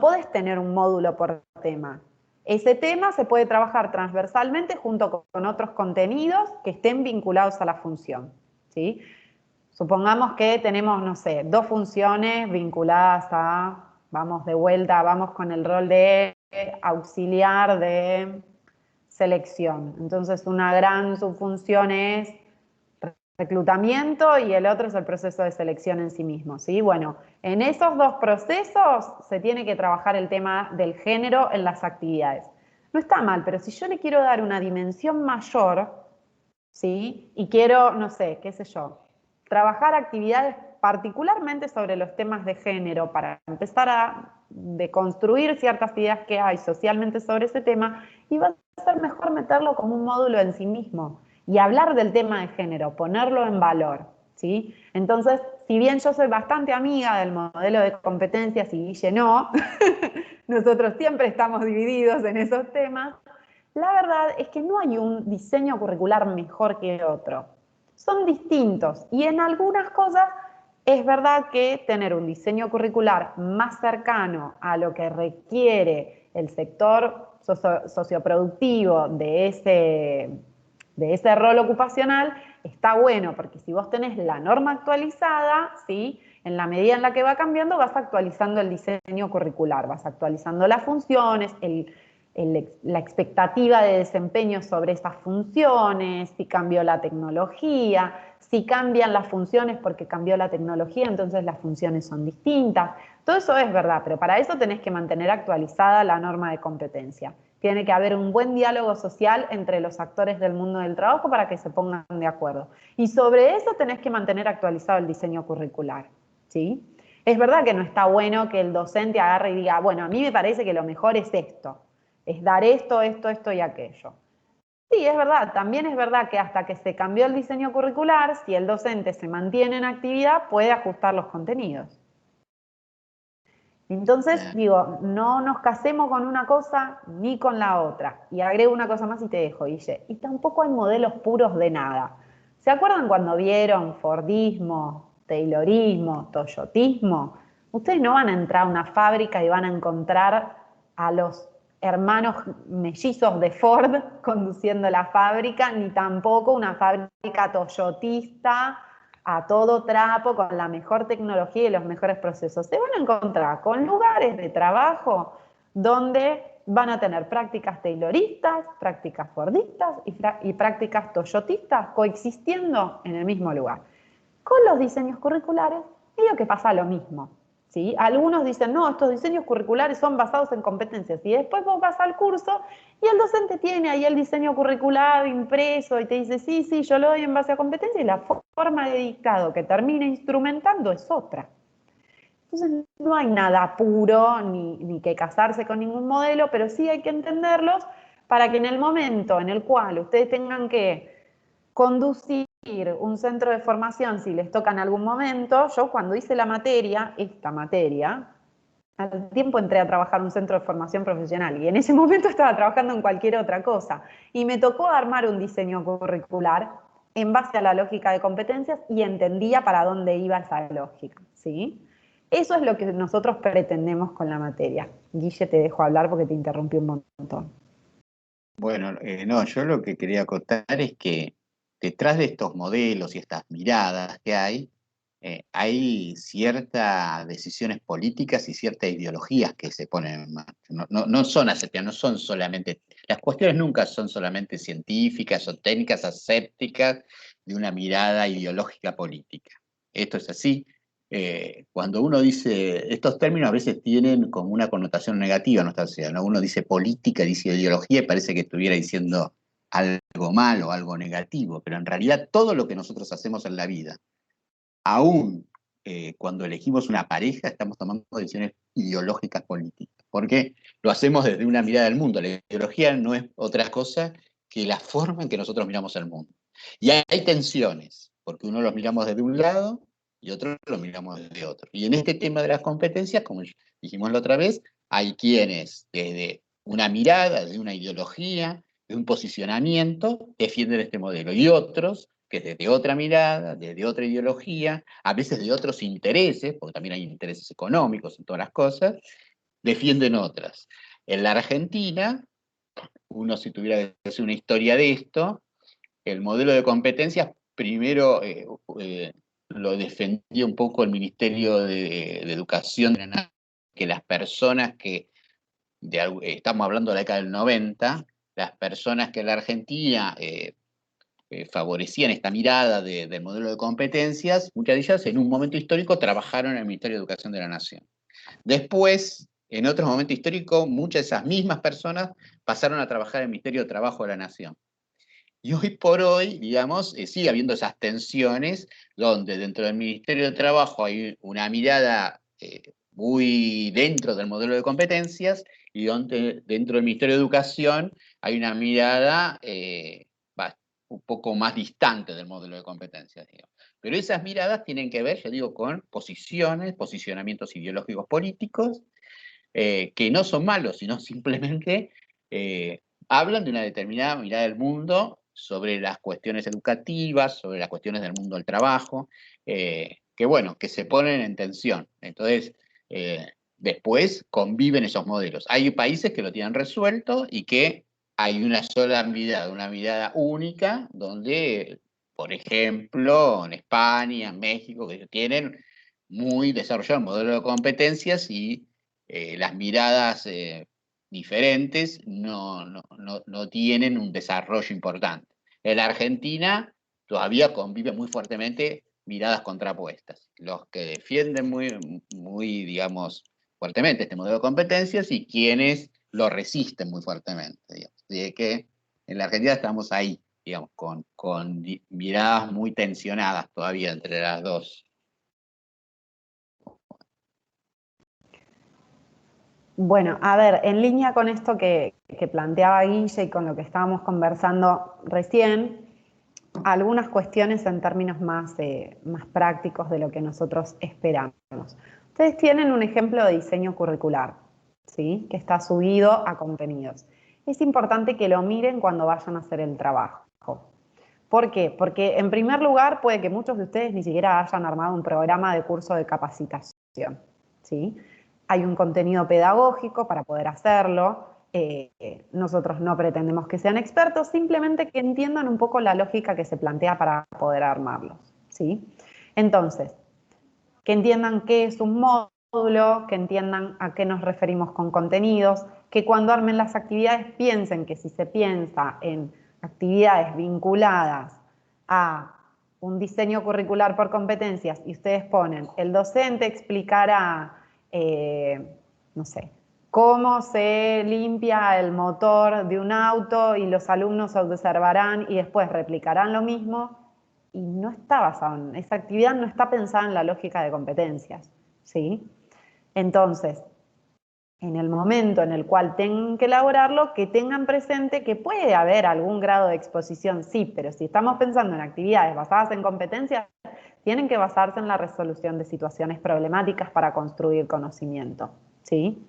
podés tener un módulo por tema. Ese tema se puede trabajar transversalmente junto con otros contenidos que estén vinculados a la función, ¿sí? Supongamos que tenemos, no sé, dos funciones vinculadas a, vamos de vuelta, vamos con el rol de auxiliar de selección. Entonces, una gran subfunción es reclutamiento y el otro es el proceso de selección en sí mismo, ¿sí? Bueno, en esos dos procesos se tiene que trabajar el tema del género en las actividades. No está mal, pero si yo le quiero dar una dimensión mayor, ¿sí? Y quiero, no sé, qué sé yo, trabajar actividades particularmente sobre los temas de género para empezar a deconstruir ciertas ideas que hay socialmente sobre ese tema, y va a ser mejor meterlo como un módulo en sí mismo y hablar del tema de género, ponerlo en valor, ¿sí? Entonces, si bien yo soy bastante amiga del modelo de competencias y Guille no, nosotros siempre estamos divididos en esos temas, la verdad es que no hay un diseño curricular mejor que otro. Son distintos y en algunas cosas Es verdad que tener un diseño curricular más cercano a lo que requiere el sector socioproductivo de ese rol ocupacional está bueno, porque si vos tenés la norma actualizada, ¿sí? En la medida en la que va cambiando, vas actualizando el diseño curricular, vas actualizando las funciones, la expectativa de desempeño sobre esas funciones, si cambió la tecnología, si cambian las funciones porque cambió la tecnología, entonces las funciones son distintas. Todo eso es verdad, pero para eso tenés que mantener actualizada la norma de competencia. Tiene que haber un buen diálogo social entre los actores del mundo del trabajo para que se pongan de acuerdo. Y sobre eso tenés que mantener actualizado el diseño curricular, ¿sí? Es verdad que no está bueno que el docente agarre y diga, bueno, a mí me parece que lo mejor es esto, es dar esto, esto, esto y aquello. Sí, es verdad, también es verdad que hasta que se cambió el diseño curricular, si el docente se mantiene en actividad, puede ajustar los contenidos. Entonces, digo, no nos casemos con una cosa ni con la otra. Y agrego una cosa más y te dejo, Guille. Y tampoco hay modelos puros de nada. ¿Se acuerdan cuando vieron Fordismo, Taylorismo, Toyotismo? Ustedes no van a entrar a una fábrica y van a encontrar a los hermanos mellizos de Ford conduciendo la fábrica, ni tampoco una fábrica toyotista a todo trapo, con la mejor tecnología y los mejores procesos. Se van a encontrar con lugares de trabajo donde van a tener prácticas tayloristas, prácticas fordistas y prácticas toyotistas coexistiendo en el mismo lugar. Con los diseños curriculares, digo que pasa lo mismo. ¿Sí? Algunos dicen, no, estos diseños curriculares son basados en competencias, y después vos vas al curso y el docente tiene ahí el diseño curricular impreso y te dice, sí, sí, yo lo doy en base a competencia, y la forma de dictado que termina instrumentando es otra. Entonces no hay nada puro ni que casarse con ningún modelo, pero sí hay que entenderlos para que en el momento en el cual ustedes tengan que conducir un centro de formación, si les toca en algún momento, yo cuando hice la materia, esta materia, al tiempo entré a trabajar en un centro de formación profesional y en ese momento estaba trabajando en cualquier otra cosa. Y me tocó armar un diseño curricular en base a la lógica de competencias y entendía para dónde iba esa lógica, ¿sí? Eso es lo que nosotros pretendemos con la materia. Guille, te dejo hablar porque te interrumpí un montón. Bueno, no, yo lo que quería acotar es que detrás de estos modelos y estas miradas que hay ciertas decisiones políticas y ciertas ideologías que se ponen en marcha. No son asépticas, no son solamente, las cuestiones nunca son solamente científicas o técnicas asépticas de una mirada ideológica política. Esto es así. Cuando uno dice, estos términos a veces tienen como una connotación negativa en nuestra sociedad, ¿no? Uno dice política, dice ideología y parece que estuviera diciendo algo malo, algo negativo, pero en realidad todo lo que nosotros hacemos en la vida, aún cuando elegimos una pareja, estamos tomando decisiones ideológicas políticas, porque lo hacemos desde una mirada del mundo. La ideología no es otra cosa que la forma en que nosotros miramos el mundo. Y hay tensiones, porque uno los miramos desde un lado y otros los miramos desde otro. Y en este tema de las competencias, como dijimos la otra vez, hay quienes desde una mirada, desde una ideología, de un posicionamiento, defienden este modelo, y otros que desde otra mirada, desde otra ideología, a veces de otros intereses, porque también hay intereses económicos en todas las cosas, defienden otras. En la Argentina, uno si tuviera que hacer una historia de esto, el modelo de competencias primero lo defendía un poco el Ministerio de Educación, que las personas que, estamos hablando de la década del 90, las personas que en la Argentina favorecían esta mirada del modelo de competencias, muchas de ellas en un momento histórico trabajaron en el Ministerio de Educación de la Nación. Después, en otro momento histórico, muchas de esas mismas personas pasaron a trabajar en el Ministerio de Trabajo de la Nación. Y hoy por hoy, digamos, sigue habiendo esas tensiones donde dentro del Ministerio de Trabajo hay una mirada muy dentro del modelo de competencias y donde dentro del Ministerio de Educación hay una mirada un poco más distante del modelo de competencias, digamos. Pero esas miradas tienen que ver, yo digo, con posicionamientos ideológicos políticos, que no son malos, sino simplemente hablan de una determinada mirada del mundo sobre las cuestiones educativas, sobre las cuestiones del mundo del trabajo, bueno, que se ponen en tensión. Entonces, después conviven esos modelos. Hay países que lo tienen resuelto y que hay una sola mirada, una mirada única, donde, por ejemplo, en España, en México, que tienen muy desarrollado el modelo de competencias y las miradas diferentes no tienen un desarrollo importante. En la Argentina todavía convive muy fuertemente miradas contrapuestas. Los que defienden muy, digamos, fuertemente este modelo de competencias y quienes lo resisten muy fuertemente. Digamos. Así que en la Argentina estamos ahí, digamos, con miradas muy tensionadas todavía entre las dos. Bueno, a ver, en línea con esto que planteaba Guille y con lo que estábamos conversando recién, algunas cuestiones en términos más prácticos de lo que nosotros esperamos. Ustedes tienen un ejemplo de diseño curricular, ¿sí? Que está subido a contenidos. Es importante que lo miren cuando vayan a hacer el trabajo. ¿Por qué? Porque en primer lugar puede que muchos de ustedes ni siquiera hayan armado un programa de curso de capacitación, ¿sí? Hay un contenido pedagógico para poder hacerlo. Nosotros no pretendemos que sean expertos, simplemente que entiendan un poco la lógica que se plantea para poder armarlos, ¿sí? Entonces, que entiendan qué es un módulo, que entiendan a qué nos referimos con contenidos, que cuando armen las actividades piensen que si se piensa en actividades vinculadas a un diseño curricular por competencias y ustedes ponen, el docente explicará, no sé, cómo se limpia el motor de un auto y los alumnos observarán y después replicarán lo mismo, y no está basado en, esa actividad no está pensada en la lógica de competencias, ¿sí? Entonces, en el momento en el cual tengan que elaborarlo, que tengan presente que puede haber algún grado de exposición, sí, pero si estamos pensando en actividades basadas en competencias, tienen que basarse en la resolución de situaciones problemáticas para construir conocimiento, ¿sí?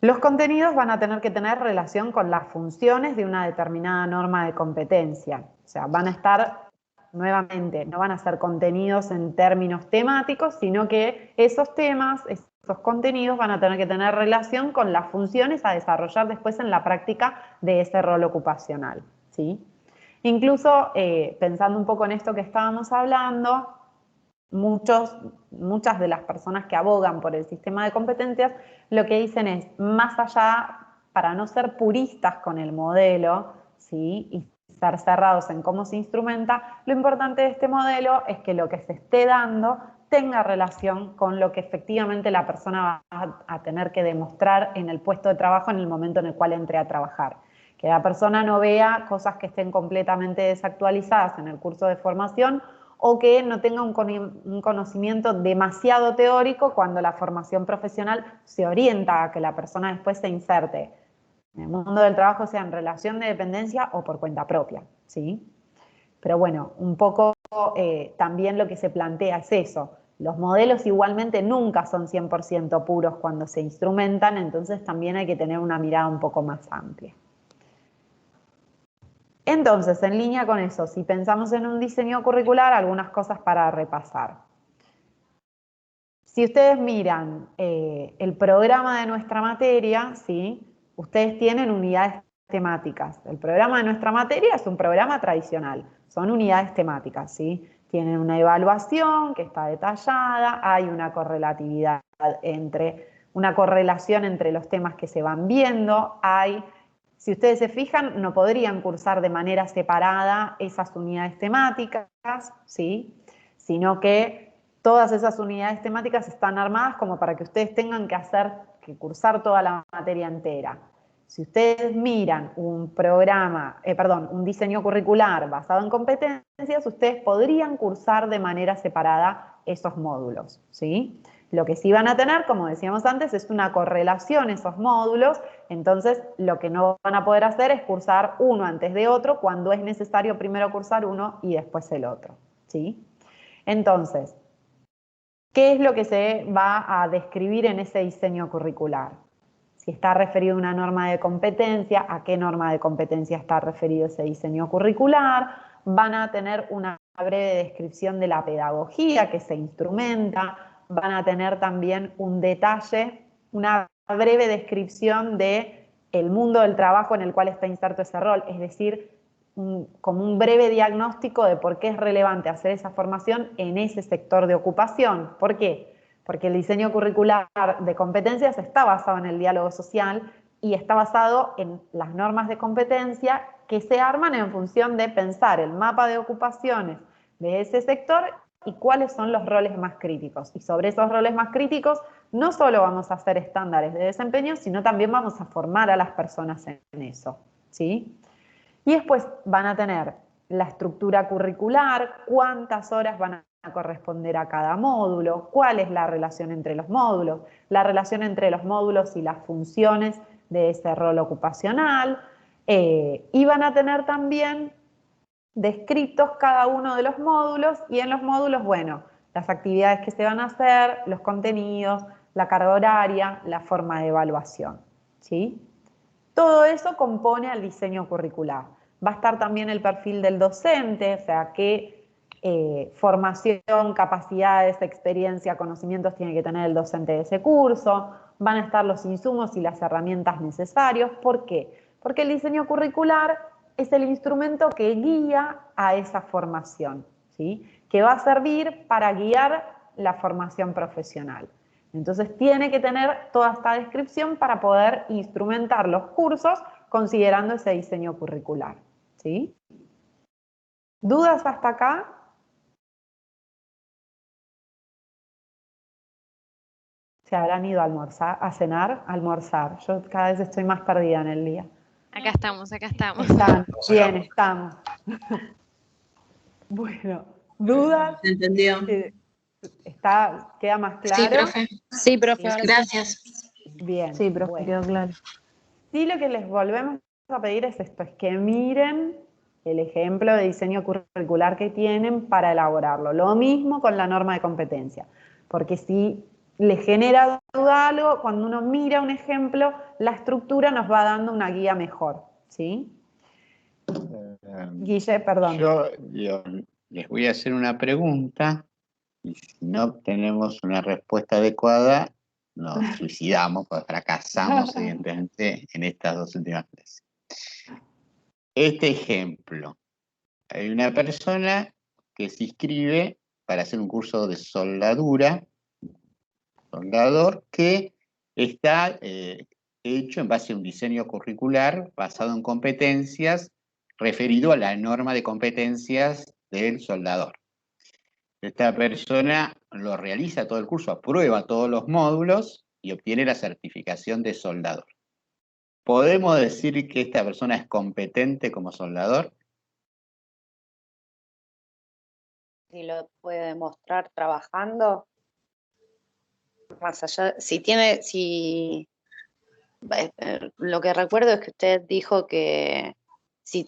Los contenidos van a tener que tener relación con las funciones de una determinada norma de competencia, o sea, van a estar, nuevamente, no van a ser contenidos en términos temáticos, sino que esos temas, esos contenidos van a tener que tener relación con las funciones a desarrollar después en la práctica de ese rol ocupacional, ¿sí? Incluso, pensando un poco en esto que estábamos hablando, muchas de las personas que abogan por el sistema de competencias lo que dicen es, más allá, para no ser puristas con el modelo, ¿sí? Y ser cerrados en cómo se instrumenta, lo importante de este modelo es que lo que se esté dando tenga relación con lo que efectivamente la persona va a tener que demostrar en el puesto de trabajo en el momento en el cual entre a trabajar. Que la persona no vea cosas que estén completamente desactualizadas en el curso de formación o que no tenga un conocimiento demasiado teórico cuando la formación profesional se orienta a que la persona después se inserte en el mundo del trabajo, sea en relación de dependencia o por cuenta propia, ¿sí? Pero bueno, un poco también lo que se plantea es eso. Los modelos igualmente nunca son 100% puros cuando se instrumentan, entonces también hay que tener una mirada un poco más amplia. Entonces, en línea con eso, si pensamos en un diseño curricular, algunas cosas para repasar. Si ustedes miran el programa de nuestra materia, ¿sí? Ustedes tienen unidades temáticas. El programa de nuestra materia es un programa tradicional, son unidades temáticas, ¿sí? Tienen una evaluación que está detallada, hay una correlatividad una correlación entre los temas que se van viendo, si ustedes se fijan, no podrían cursar de manera separada esas unidades temáticas, ¿sí? Sino que todas esas unidades temáticas están armadas como para que ustedes tengan que cursar toda la materia entera. Si ustedes miran un diseño curricular basado en competencias, ustedes podrían cursar de manera separada esos módulos, ¿sí? Lo que sí van a tener, como decíamos antes, es una correlación esos módulos, entonces lo que no van a poder hacer es cursar uno antes de otro cuando es necesario primero cursar uno y después el otro, ¿sí? Entonces, ¿qué es lo que se va a describir en ese diseño curricular? si está referido a una norma de competencia, a qué norma de competencia está referido ese diseño curricular, van a tener una breve descripción de la pedagogía que se instrumenta, van a tener también un detalle, una breve descripción de el mundo del trabajo en el cual está inserto ese rol, es decir, como un breve diagnóstico de por qué es relevante hacer esa formación en ese sector de ocupación. ¿Por qué? Porque el diseño curricular de competencias está basado en el diálogo social y está basado en las normas de competencia que se arman en función de pensar el mapa de ocupaciones de ese sector y cuáles son los roles más críticos. Y sobre esos roles más críticos no solo vamos a hacer estándares de desempeño, sino también vamos a formar a las personas en eso, ¿sí? Y después van a tener la estructura curricular, cuántas horas van a corresponder a cada módulo, cuál es la relación entre los módulos, la relación entre los módulos y las funciones de ese rol ocupacional, y van a tener también descritos cada uno de los módulos, y en los módulos, bueno, las actividades que se van a hacer, los contenidos, la carga horaria, la forma de evaluación, ¿sí? Todo eso compone al diseño curricular. Va a estar también el perfil del docente, o sea, qué formación, capacidades, experiencia, conocimientos tiene que tener el docente de ese curso. Van a estar los insumos y las herramientas necesarios. ¿Por qué? Porque el diseño curricular es el instrumento que guía a esa formación, ¿sí? Que va a servir para guiar la formación profesional. Entonces tiene que tener toda esta descripción para poder instrumentar los cursos considerando ese diseño curricular, ¿sí? ¿Dudas hasta acá? ¿Se habrán ido a almorzar, a cenar? A almorzar. Yo cada vez estoy más perdida en el día. Acá estamos, acá estamos. Están, bien, estamos. Bueno, ¿dudas? ¿Se entendió? ¿Queda más Sí, claro? profe. Sí, profe. Gracias. Bien. Sí, profe, bueno. quedó claro. Sí, lo que les volvemos a pedir es esto, es que miren el ejemplo de diseño curricular que tienen para elaborarlo. Lo mismo con la norma de competencia, porque si les genera duda algo, cuando uno mira un ejemplo, la estructura nos va dando una guía mejor, ¿sí? Guille, perdón. Yo les voy a hacer una pregunta y si no obtenemos una respuesta adecuada, nos suicidamos, pues fracasamos evidentemente en estas dos últimas clases. Este ejemplo, hay una persona que se inscribe para hacer un curso de soldadura, soldador, que está hecho en base a un diseño curricular basado en competencias referido a la norma de competencias del soldador. Esta persona lo realiza todo el curso, aprueba todos los módulos y obtiene la certificación de soldador. ¿Podemos decir que esta persona es competente como soldador? Si lo puede demostrar trabajando, más allá, lo que recuerdo es que usted dijo que si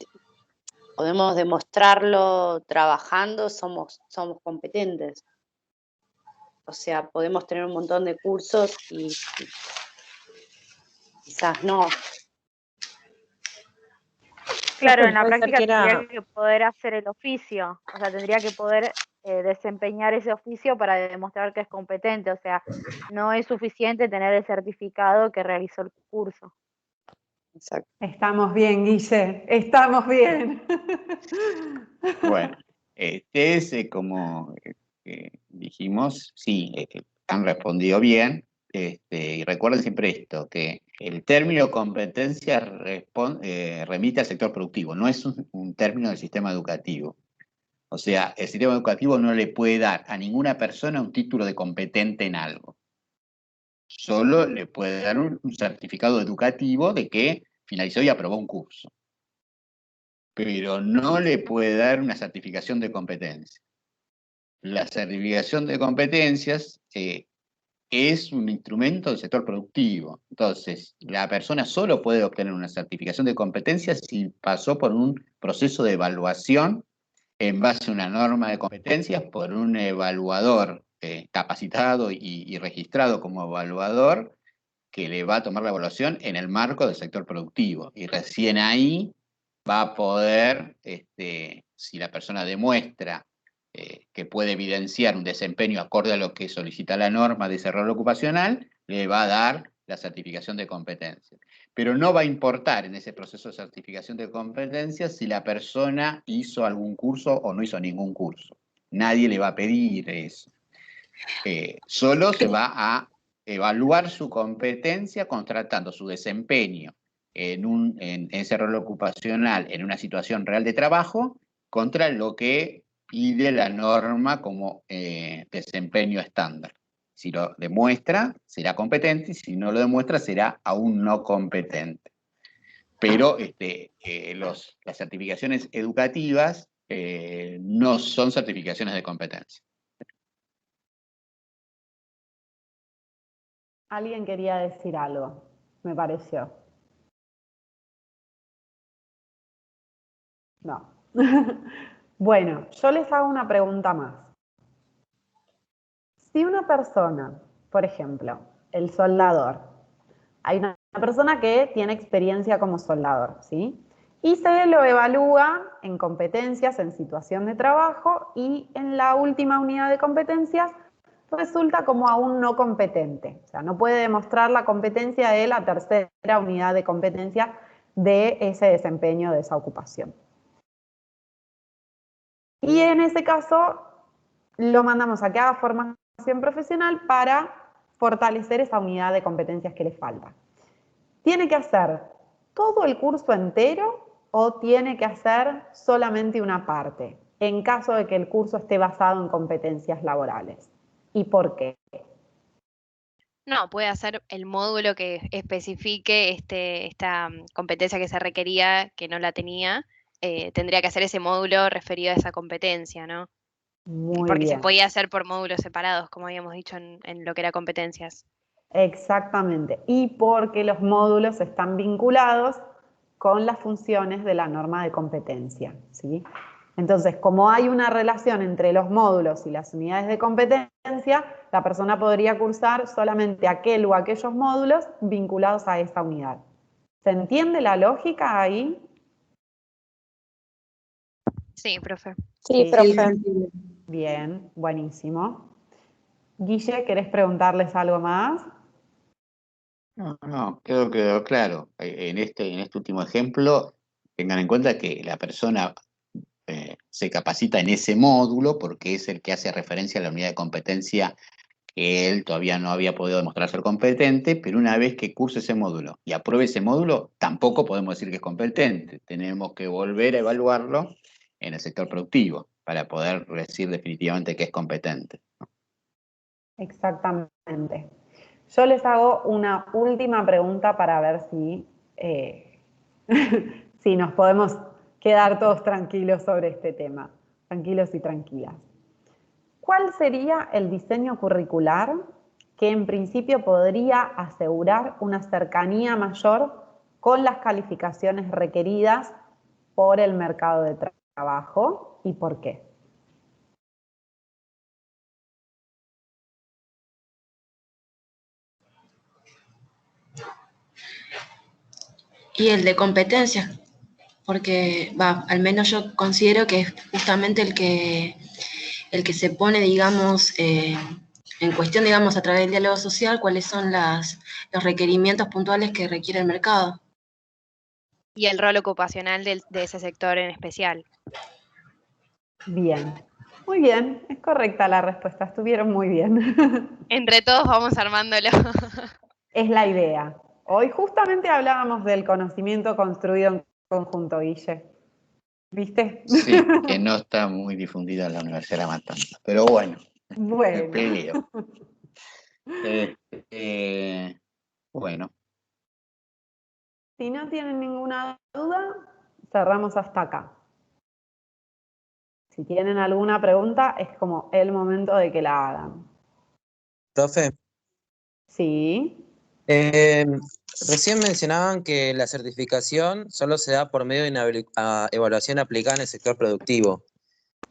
podemos demostrarlo trabajando, somos competentes. O sea, podemos tener un montón de cursos y quizás no. Claro, en la Puede ser práctica que era- tendría que poder hacer el oficio, o sea, tendría que poder desempeñar ese oficio para demostrar que es competente, o sea, no es suficiente tener el certificado que realizó el curso. Exacto. Estamos bien, Guille, estamos bien. Bueno, este es como dijimos, sí, han respondido bien. Y recuerden siempre esto, que el término competencia remite al sector productivo, no es un término del sistema educativo. O sea, el sistema educativo no le puede dar a ninguna persona un título de competente en algo. Solo le puede dar un certificado educativo de que finalizó y aprobó un curso. Pero no le puede dar una certificación de competencia. La certificación de competencias es un instrumento del sector productivo. Entonces, la persona solo puede obtener una certificación de competencias si pasó por un proceso de evaluación en base a una norma de competencias por un evaluador capacitado y registrado como evaluador que le va a tomar la evaluación en el marco del sector productivo. Y recién ahí va a poder, si la persona demuestra que puede evidenciar un desempeño acorde a lo que solicita la norma de ese rol ocupacional, le va a dar la certificación de competencia. Pero no va a importar en ese proceso de certificación de competencia si la persona hizo algún curso o no hizo ningún curso. Nadie le va a pedir eso. Solo se va a evaluar su competencia contratando su desempeño en ese rol ocupacional en una situación real de trabajo contra lo que pide la norma como desempeño estándar. Si lo demuestra, será competente, y si no lo demuestra, será aún no competente. Pero las certificaciones educativas no son certificaciones de competencia. Alguien quería decir algo, me pareció. No. Bueno, yo les hago una pregunta más. Si una persona, por ejemplo, el soldador, hay una persona que tiene experiencia como soldador, ¿sí? Y se lo evalúa en competencias, en situación de trabajo, y en la última unidad de competencias resulta como aún no competente. O sea, no puede demostrar la competencia de la tercera unidad de competencia de ese desempeño, de esa ocupación. Y en ese caso, lo mandamos a que haga formación profesional para fortalecer esa unidad de competencias que le falta. ¿Tiene que hacer todo el curso entero o tiene que hacer solamente una parte, en caso de que el curso esté basado en competencias laborales? ¿Y por qué? No, puede hacer el módulo que especifique esta competencia que se requería, que no la tenía. Tendría que hacer ese módulo referido a esa competencia, ¿no? Muy Porque se bien. podía hacer por módulos separados, como habíamos dicho en lo que era competencias. Exactamente. Y porque los módulos están vinculados con las funciones de la norma de competencia, ¿sí? Entonces, como hay una relación entre los módulos y las unidades de competencia, la persona podría cursar solamente aquel o aquellos módulos vinculados a esa unidad. ¿Se entiende la lógica ahí? Sí, profe. Sí, profe. Bien, buenísimo. Guille, ¿querés preguntarles algo más? No, creo que quedó claro. En este último ejemplo, tengan en cuenta que la persona se capacita en ese módulo porque es el que hace referencia a la unidad de competencia que él todavía no había podido demostrar ser competente, pero una vez que curse ese módulo y apruebe ese módulo, tampoco podemos decir que es competente. Tenemos que volver a evaluarlo en el sector productivo para poder decir definitivamente que es competente. Exactamente. Yo les hago una última pregunta para ver si, si nos podemos quedar todos tranquilos sobre este tema, tranquilos y tranquilas. ¿Cuál sería el diseño curricular que en principio podría asegurar una cercanía mayor con las calificaciones requeridas por el mercado de trabajo y por qué? Y el de competencias, porque al menos yo considero que es justamente el que se pone, digamos, en cuestión, digamos, a través del diálogo social, cuáles son los requerimientos puntuales que requiere el mercado. Y el rol ocupacional de ese sector en especial. Bien, muy bien, es correcta la respuesta, estuvieron muy bien. Entre todos vamos armándolo. Es la idea. Hoy justamente hablábamos del conocimiento construido en conjunto, Guille. ¿Viste? Sí, que no está muy difundida en la Universidad de La Matanza, pero bueno, me Bueno. peleo. Bueno. Si no tienen ninguna duda, cerramos hasta acá. Si tienen alguna pregunta, es como el momento de que la hagan. Profe, Sí. recién mencionaban que la certificación solo se da por medio de una evaluación aplicada en el sector productivo.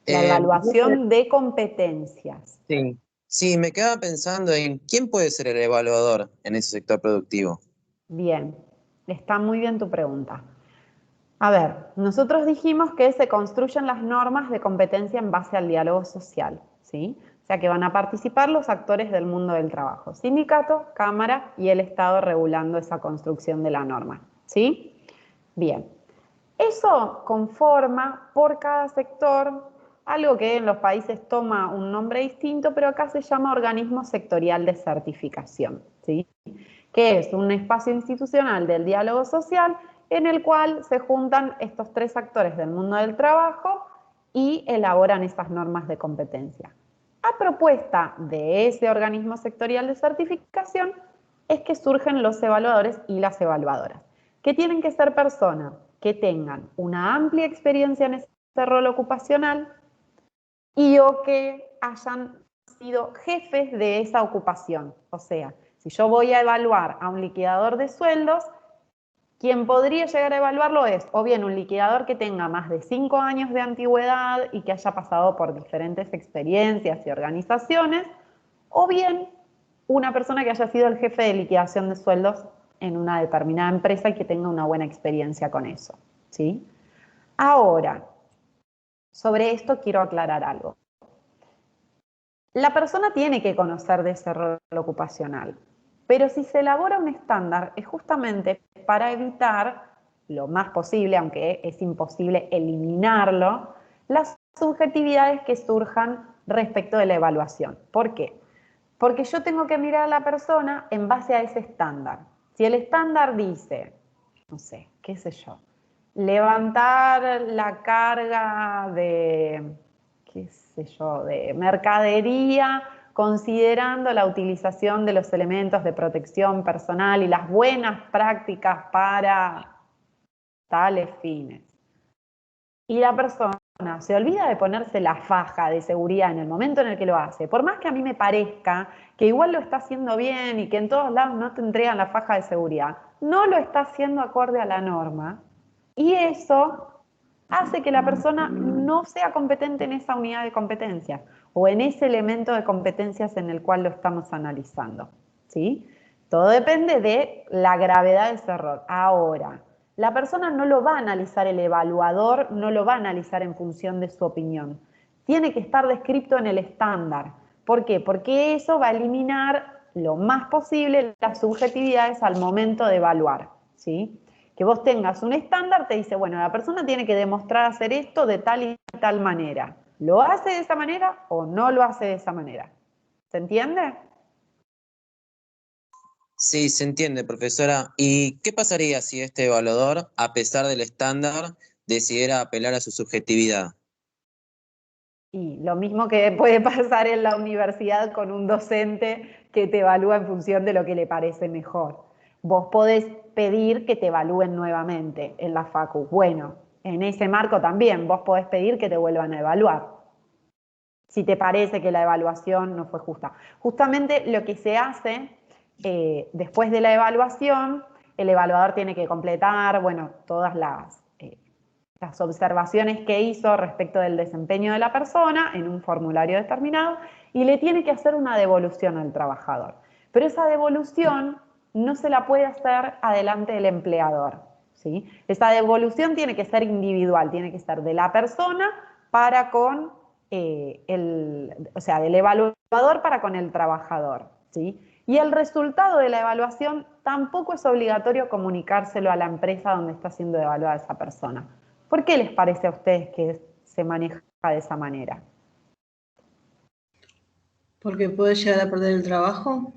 La evaluación de competencias. Sí, Sí, me quedaba pensando en quién puede ser el evaluador en ese sector productivo. Bien, está muy bien tu pregunta. A ver, nosotros dijimos que se construyen las normas de competencia en base al diálogo social, ¿sí? O sea que van a participar los actores del mundo del trabajo, sindicato, cámara y el Estado regulando esa construcción de la norma, ¿sí? Bien, eso conforma por cada sector algo que en los países toma un nombre distinto, pero acá se llama organismo sectorial de certificación, ¿sí? Que es un espacio institucional del diálogo social en el cual se juntan estos tres actores del mundo del trabajo y elaboran esas normas de competencia. A propuesta de ese organismo sectorial de certificación es que surgen los evaluadores y las evaluadoras, que tienen que ser personas que tengan una amplia experiencia en ese rol ocupacional y o que hayan sido jefes de esa ocupación. O sea, si yo voy a evaluar a un liquidador de sueldos, quien podría llegar a evaluarlo es o bien un liquidador que tenga más de 5 años de antigüedad y que haya pasado por diferentes experiencias y organizaciones, o bien una persona que haya sido el jefe de liquidación de sueldos en una determinada empresa y que tenga una buena experiencia con eso, ¿sí? Ahora, sobre esto quiero aclarar algo. La persona tiene que conocer de ese rol ocupacional, pero si se elabora un estándar es justamente para evitar lo más posible, aunque es imposible eliminarlo, las subjetividades que surjan respecto de la evaluación. ¿Por qué? Porque yo tengo que mirar a la persona en base a ese estándar. Si el estándar dice, no sé, qué sé yo, levantar la carga de, qué sé yo, de mercadería, considerando la utilización de los elementos de protección personal y las buenas prácticas para tales fines. Y la persona se olvida de ponerse la faja de seguridad en el momento en el que lo hace, por más que a mí me parezca que igual lo está haciendo bien y que en todos lados no te entregan la faja de seguridad, no lo está haciendo acorde a la norma, y eso hace que la persona no sea competente en esa unidad de competencias o en ese elemento de competencias en el cual lo estamos analizando, ¿sí? Todo depende de la gravedad de ese error. Ahora, la persona no lo va a analizar, el evaluador no lo va a analizar en función de su opinión. Tiene que estar descrito en el estándar. ¿Por qué? Porque eso va a eliminar lo más posible las subjetividades al momento de evaluar, ¿sí? Que vos tengas un estándar, te dice, bueno, la persona tiene que demostrar hacer esto de tal y tal manera. ¿Lo hace de esa manera o no lo hace de esa manera? ¿Se entiende? Sí, se entiende, profesora. ¿Y qué pasaría si este evaluador, a pesar del estándar, decidiera apelar a su subjetividad? Y lo mismo que puede pasar en la universidad con un docente que te evalúa en función de lo que le parece mejor. Vos podés pedir que te evalúen nuevamente en la facu. Bueno, en ese marco también vos podés pedir que te vuelvan a evaluar, si te parece que la evaluación no fue justa. Justamente lo que se hace después de la evaluación, el evaluador tiene que completar, bueno, todas las observaciones que hizo respecto del desempeño de la persona en un formulario determinado y le tiene que hacer una devolución al trabajador. Pero esa devolución no se la puede hacer adelante del empleador, ¿sí? Esa devolución tiene que ser individual, tiene que ser de la persona para con o sea, del evaluador para con el trabajador, ¿sí? Y el resultado de la evaluación tampoco es obligatorio comunicárselo a la empresa donde está siendo evaluada esa persona. ¿Por qué les parece a ustedes que se maneja de esa manera? Porque puede llegar a perder el trabajo.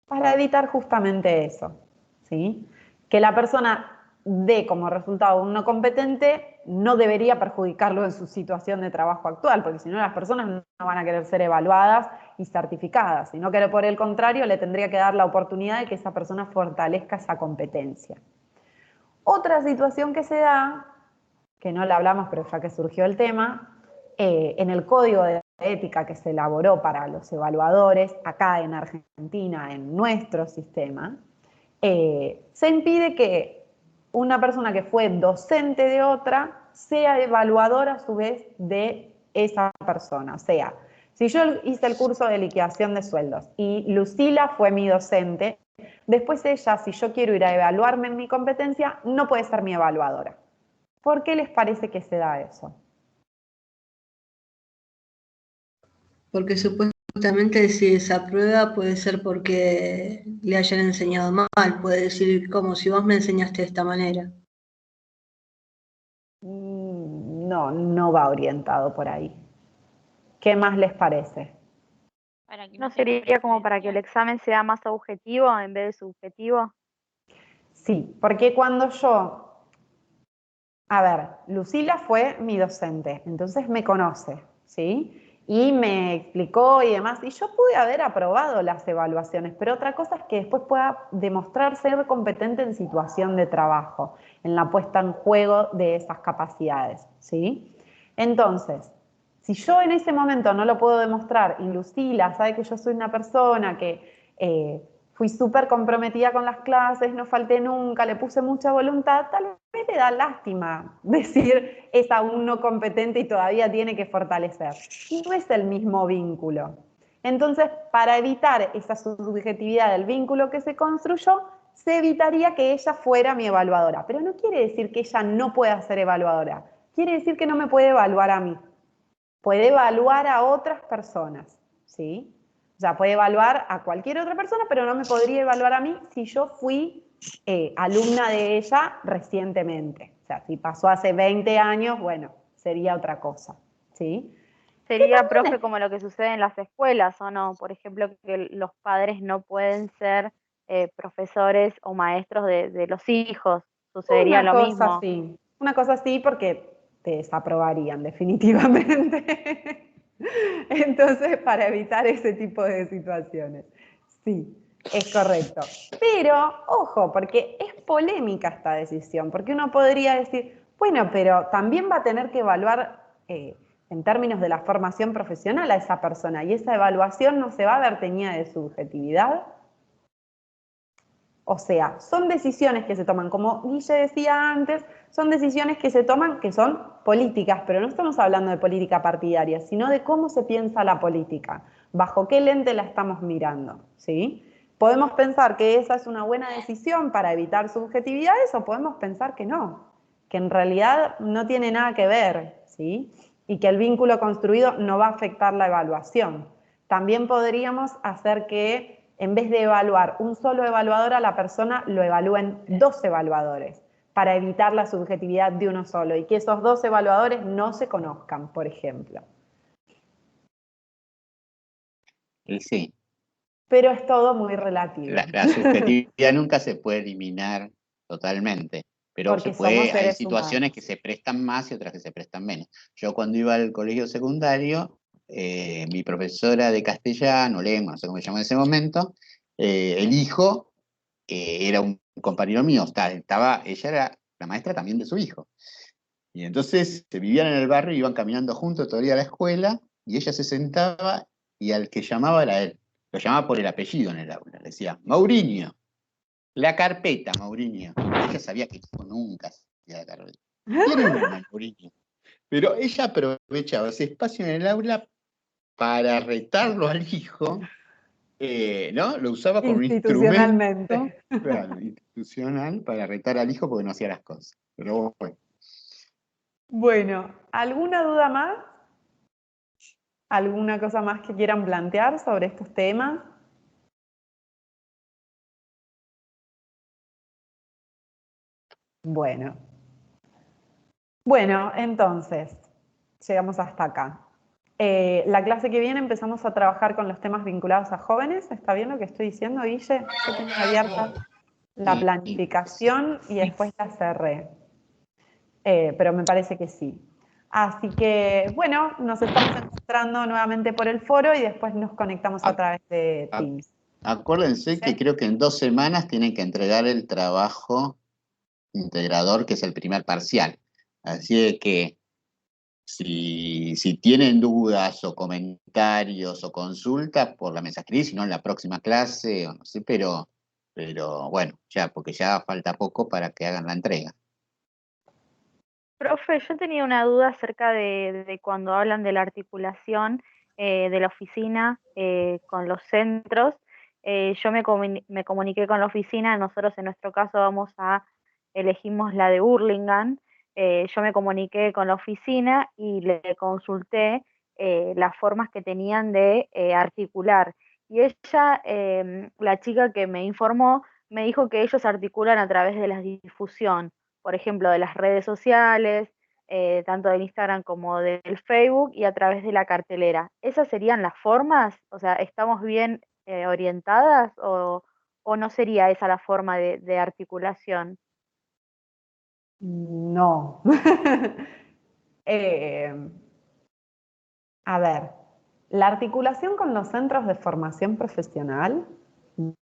Para evitar justamente eso, ¿sí? Que la persona dé como resultado un no competente no debería perjudicarlo en su situación de trabajo actual, porque si no las personas no van a querer ser evaluadas y certificadas, sino que por el contrario le tendría que dar la oportunidad de que esa persona fortalezca esa competencia. Otra situación que se da, que no la hablamos pero ya que surgió el tema, en el código de ética que se elaboró para los evaluadores, acá en Argentina, en nuestro sistema, se impide que una persona que fue docente de otra sea evaluadora a su vez de esa persona. O sea, Si yo hice el curso de liquidación de sueldos y Lucila fue mi docente, después ella, si yo quiero ir a evaluarme en mi competencia, no puede ser mi evaluadora. ¿Por qué les parece que se da eso? Porque supuestamente si desaprueba puede ser porque le hayan enseñado mal, puede decir como si vos me enseñaste de esta manera. No, no va orientado por ahí. ¿Qué más les parece? ¿No sería como para que el examen sea más objetivo en vez de subjetivo? Sí, porque cuando yo, a ver, Lucila fue mi docente, entonces me conoce, ¿sí? Y me explicó y demás, y yo pude haber aprobado las evaluaciones, pero otra cosa es que después pueda demostrar ser competente en situación de trabajo, en la puesta en juego de esas capacidades, ¿sí? Entonces, si yo en ese momento no lo puedo demostrar y Lucila sabe que yo soy una persona que fui súper comprometida con las clases, no falté nunca, le puse mucha voluntad, tal vez le da lástima decir es aún no competente y todavía tiene que fortalecer. Y no es el mismo vínculo. Entonces, para evitar esa subjetividad del vínculo que se construyó, se evitaría que ella fuera mi evaluadora. Pero no quiere decir que ella no pueda ser evaluadora. Quiere decir que no me puede evaluar a mí. Puede evaluar a otras personas, ¿sí? O sea, puede evaluar a cualquier otra persona, pero no me podría evaluar a mí si yo fui alumna de ella recientemente. O sea, si pasó hace 20 años, bueno, sería otra cosa, ¿sí? Sería, profe, como lo que sucede en las escuelas, ¿o no? Por ejemplo, que los padres no pueden ser profesores o maestros de los hijos. Sucedería lo mismo. Una cosa así porque te desaprobarían definitivamente. Entonces, para evitar ese tipo de situaciones. Sí, es correcto. Pero, ojo, porque es polémica esta decisión, porque uno podría decir, bueno, pero también va a tener que evaluar en términos de la formación profesional a esa persona, y esa evaluación no se va a ver teñida de subjetividad. O sea, son decisiones que se toman, como Guille decía antes, son decisiones que se toman que son políticas, pero no estamos hablando de política partidaria, sino de cómo se piensa la política, bajo qué lente la estamos mirando, ¿sí? Podemos pensar que esa es una buena decisión para evitar subjetividades o podemos pensar que no, que en realidad no tiene nada que ver, ¿sí? Y que el vínculo construido no va a afectar la evaluación. También podríamos hacer que en vez de evaluar un solo evaluador a la persona, lo evalúen 2 evaluadores para evitar la subjetividad de uno solo y que esos 2 evaluadores no se conozcan, por ejemplo. Y sí. Pero es todo muy relativo. La subjetividad nunca se puede eliminar totalmente, pero Porque somos hay seres situaciones humanos. que se prestan más y otras que se prestan menos. Yo cuando iba al colegio secundario, mi profesora de castellano, lengua, no sé cómo se llama en ese momento, el hijo era un compañero mío, ella era la maestra también de su hijo. Y entonces se vivían en el barrio, iban caminando juntos todo el día a la escuela, y ella se sentaba y al que llamaba era él. Lo llamaba por el apellido en el aula. Le decía, Mauriño, la carpeta, Mauriño. Ella sabía que hijo nunca hacía la carpeta. Tiene una, Mauriño. Pero ella aprovechaba ese espacio en el aula para retarlo al hijo, ¿no? Lo usaba como un instrumento, claro, institucional para retar al hijo porque no hacía las cosas. Pero bueno. Bueno, ¿alguna duda más? ¿Alguna cosa más que quieran plantear sobre estos temas? Bueno. Bueno, entonces, llegamos hasta acá. La clase que viene empezamos a trabajar con los temas vinculados a jóvenes. ¿Está bien lo que estoy diciendo, Guille? Yo tengo abierta la planificación y después la cerré. Pero me parece que sí. Así que, bueno, nos estamos encontrando nuevamente por el foro y después nos conectamos a través de Teams. Acuérdense que creo que en 2 semanas tienen que entregar el trabajo integrador, que es el primer parcial. Así que si tienen dudas o comentarios o consultas, por la mensajería, si no en la próxima clase, o no sé, pero bueno, porque ya falta poco para que hagan la entrega. Profe, yo tenía una duda acerca de cuando hablan de la articulación. de la oficina con los centros. Yo me comuniqué con la oficina, nosotros en nuestro caso elegimos la de Hurlingham. Yo me comuniqué con la oficina y le consulté las formas que tenían de articular. Y ella, la chica que me informó, me dijo que ellos articulan a través de la difusión, por ejemplo, de las redes sociales, tanto del Instagram como del Facebook, y a través de la cartelera. ¿Esas serían las formas? O sea, ¿estamos bien orientadas o no sería esa la forma de articulación? No. Eh, a ver, la articulación con los centros de formación profesional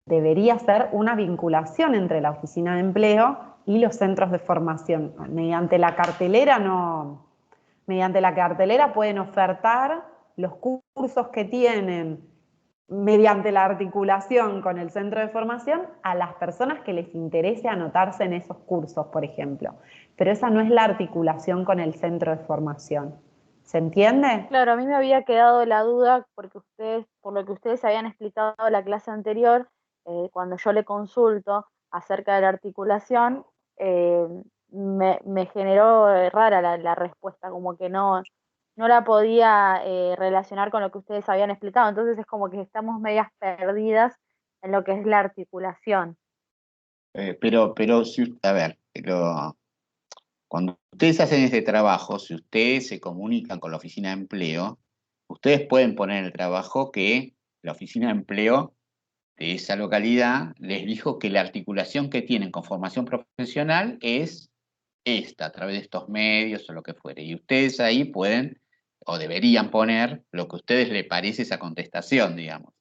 debería ser una vinculación entre la oficina de empleo y los centros de formación. Mediante la cartelera no, mediante la cartelera pueden ofertar los cursos que tienen mediante la articulación con el centro de formación a las personas que les interese anotarse en esos cursos, por ejemplo. Pero esa no es la articulación con el centro de formación. ¿Se entiende? Claro, a mí me había quedado la duda porque por lo que ustedes habían explicado en la clase anterior, cuando yo le consulto acerca de la articulación, eh, me generó rara la respuesta, como que no la podía relacionar con lo que ustedes habían explicado. Entonces es como que estamos medias perdidas en lo que es la articulación. A ver, cuando ustedes hacen este trabajo, si ustedes se comunican con la oficina de empleo, ustedes pueden poner en el trabajo que la oficina de empleo de esa localidad les dijo que la articulación que tienen con formación profesional es esta, a través de estos medios o lo que fuere. Y ustedes ahí pueden o deberían poner lo que a ustedes les parece esa contestación, digamos.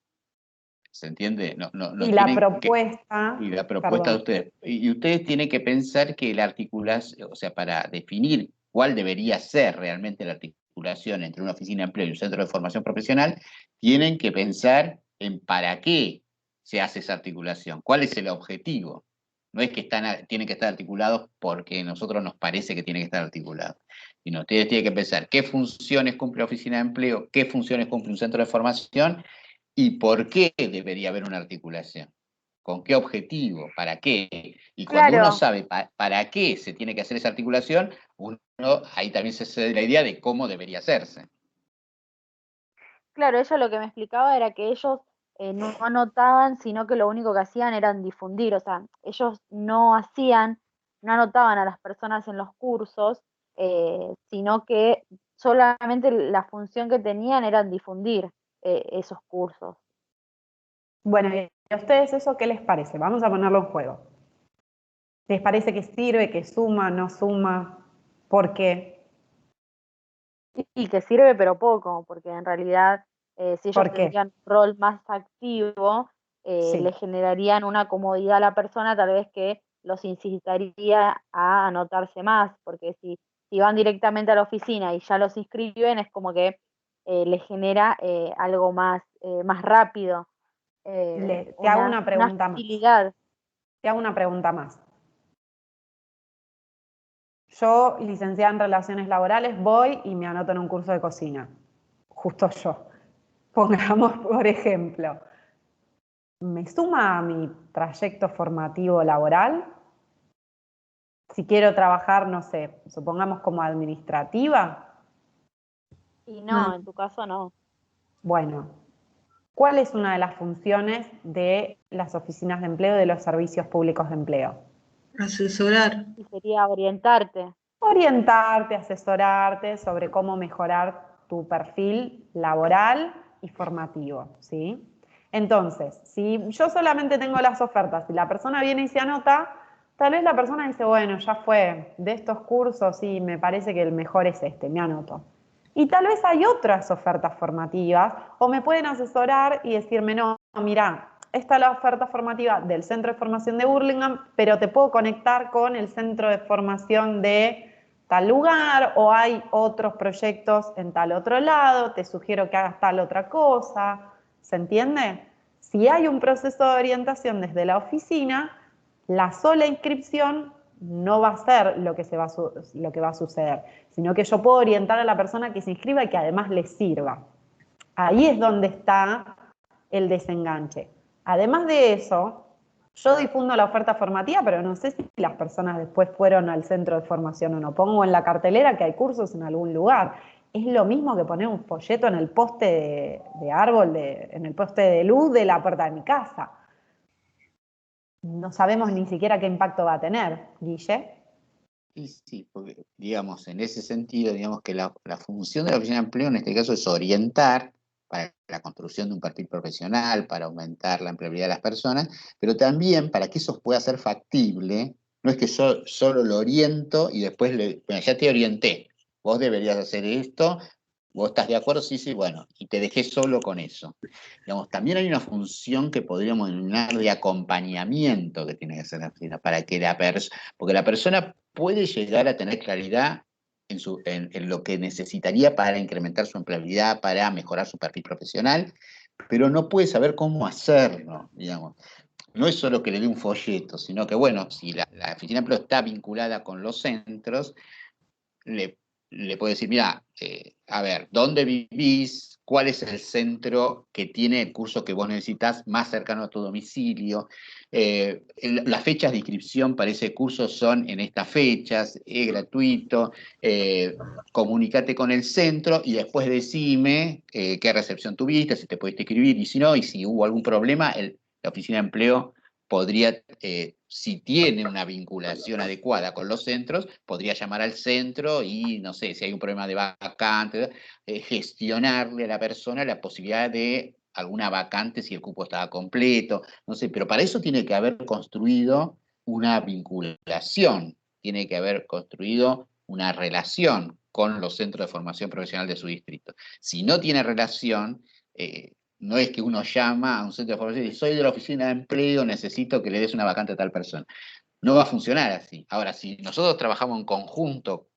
¿Se entiende? No Y la tienen propuesta, y la propuesta de perdón, ustedes. Y ustedes tienen que pensar que la articulación, o sea, para definir cuál debería ser realmente la articulación entre una oficina de empleo y un centro de formación profesional, tienen que pensar en para qué se hace esa articulación, cuál es el objetivo. No es que tienen que estar articulados porque a nosotros nos parece que tienen que estar articulados, sino ustedes tienen que pensar qué funciones cumple la oficina de empleo, qué funciones cumple un centro de formación y por qué debería haber una articulación. ¿Con qué objetivo? ¿Para qué? Y cuando uno Claro, sabe para qué se tiene que hacer esa articulación, uno ahí también se hace la idea de cómo debería hacerse. claro, ella lo que me explicaba era que ellos no anotaban, sino que lo único que hacían era difundir, o sea, ellos no anotaban a las personas en los cursos, sino que solamente la función que tenían era difundir esos cursos. bueno, ¿y a ustedes eso qué les parece? Vamos a ponerlo en juego. ¿Les parece que sirve, que suma, no suma? ¿Por qué? Y que sirve pero poco, porque en realidad si ellos ¿Por qué? tendrían un rol más activo, le Sí. generarían una comodidad a la persona, tal vez que los incitaría a anotarse más, porque si van directamente a la oficina y ya los inscriben, es como que les genera algo más rápido, Te hago una una pregunta más. facilidad. Te hago una pregunta más. Yo, licenciada en Relaciones Laborales, voy y me anoto en un curso de cocina. Justo yo. Pongamos, por ejemplo, ¿me suma a mi trayecto formativo laboral? Si quiero trabajar, no sé, supongamos como administrativa. Y No, no, en tu caso no. Bueno, ¿cuál es una de las funciones de las oficinas de empleo de los servicios públicos de empleo? Asesorar. Y sería orientarte. Orientarte, asesorarte sobre cómo mejorar tu perfil laboral y formativo, ¿sí? Entonces, si yo solamente tengo las ofertas y la persona viene y se anota, tal vez la persona dice, bueno, ya fue, de estos cursos, sí, me parece que el mejor es este, me anoto. Y tal vez hay otras ofertas formativas, o me pueden asesorar y decirme, no, mira, esta es la oferta formativa del Centro de Formación de Hurlingham, pero te puedo conectar con el Centro de Formación de tal lugar, o hay otros proyectos en tal otro lado, te sugiero que hagas tal otra cosa. ¿Se entiende? Si hay un proceso de orientación desde la oficina, la sola inscripción no va a ser lo que va a suceder, sino que yo puedo orientar a la persona que se inscriba y que además le sirva. Ahí es donde está el desenganche. Además de eso, yo difundo la oferta formativa, pero no sé si las personas después fueron al centro de formación o no. Pongo en la cartelera que hay cursos en algún lugar. Es lo mismo que poner un folleto en el poste de árbol, en el poste de luz de la puerta de mi casa. No sabemos ni siquiera qué impacto va a tener, Guille. Y sí, porque, digamos, en ese sentido, digamos que la función de la oficina de empleo en este caso es orientar para la construcción de un perfil profesional, para aumentar la empleabilidad de las personas, pero también para que eso pueda ser factible, no es que yo solo lo oriento y después bueno, ya te orienté, vos deberías hacer esto, vos estás de acuerdo, sí, sí, bueno, y te dejé solo con eso. Digamos, también hay una función que podríamos denominar de acompañamiento que tiene que hacer la oficina, para que porque la persona puede llegar a tener claridad en lo que necesitaría para incrementar su empleabilidad, para mejorar su perfil profesional, pero no puede saber cómo hacerlo, digamos. No es solo que le dé un folleto, sino que, bueno, si la oficina de empleo está vinculada con los centros, le puede decir, mira, a ver, ¿dónde vivís? ¿Cuál es el centro que tiene el curso que vos necesitas más cercano a tu domicilio? Las fechas de inscripción para ese curso son en estas fechas, es gratuito, comunícate con el centro y después decime qué recepción tuviste, si te pudiste inscribir y si no, y si hubo algún problema, la oficina de empleo podría, si tiene una vinculación adecuada con los centros, podría llamar al centro y, no sé, si hay un problema de vacante, gestionarle a la persona la posibilidad de alguna vacante si el cupo estaba completo, no sé, pero para eso tiene que haber construido una vinculación, tiene que haber construido una relación con los centros de formación profesional de su distrito. Si no tiene relación, no es que uno llama a un centro de formación y dice, soy de la oficina de empleo, necesito que le des una vacante a tal persona. No va a funcionar así. Ahora, si nosotros trabajamos en conjunto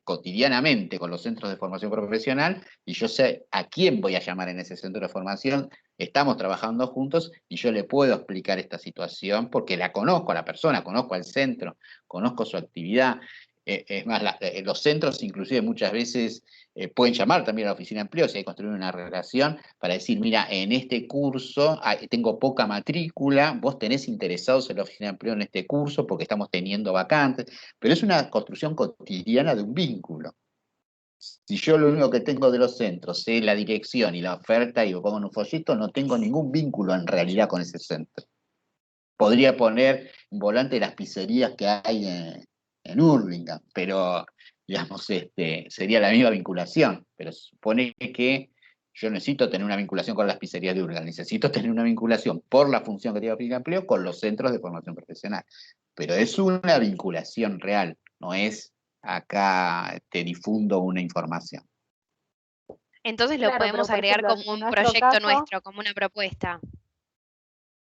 cotidianamente con los centros de formación profesional y yo sé a quién voy a llamar en ese centro de formación, estamos trabajando juntos y yo le puedo explicar esta situación porque la conozco a la persona, conozco al centro, conozco su actividad. Es más, los centros inclusive muchas veces pueden llamar también a la oficina de empleo si hay que construir una relación para decir, mira, en este curso tengo poca matrícula, vos tenés interesados en la oficina de empleo en este curso porque estamos teniendo vacantes, pero es una construcción cotidiana de un vínculo. Si yo lo único que tengo de los centros sé la dirección y la oferta y lo pongo en un folleto, no tengo ningún vínculo en realidad con ese centro. Podría poner un volante de las pizzerías que hay en Hurlingham, pero digamos, sería la misma vinculación, pero se supone que yo necesito tener una vinculación con las pizzerías de Hurlingham, necesito tener una vinculación por la función que tiene la oficina de empleo con los centros de formación profesional, pero es una vinculación real, no es acá te difundo una información. Entonces lo Claro, pero podemos por agregar ejemplo, como en un nuestro proyecto caso, nuestro, como una propuesta.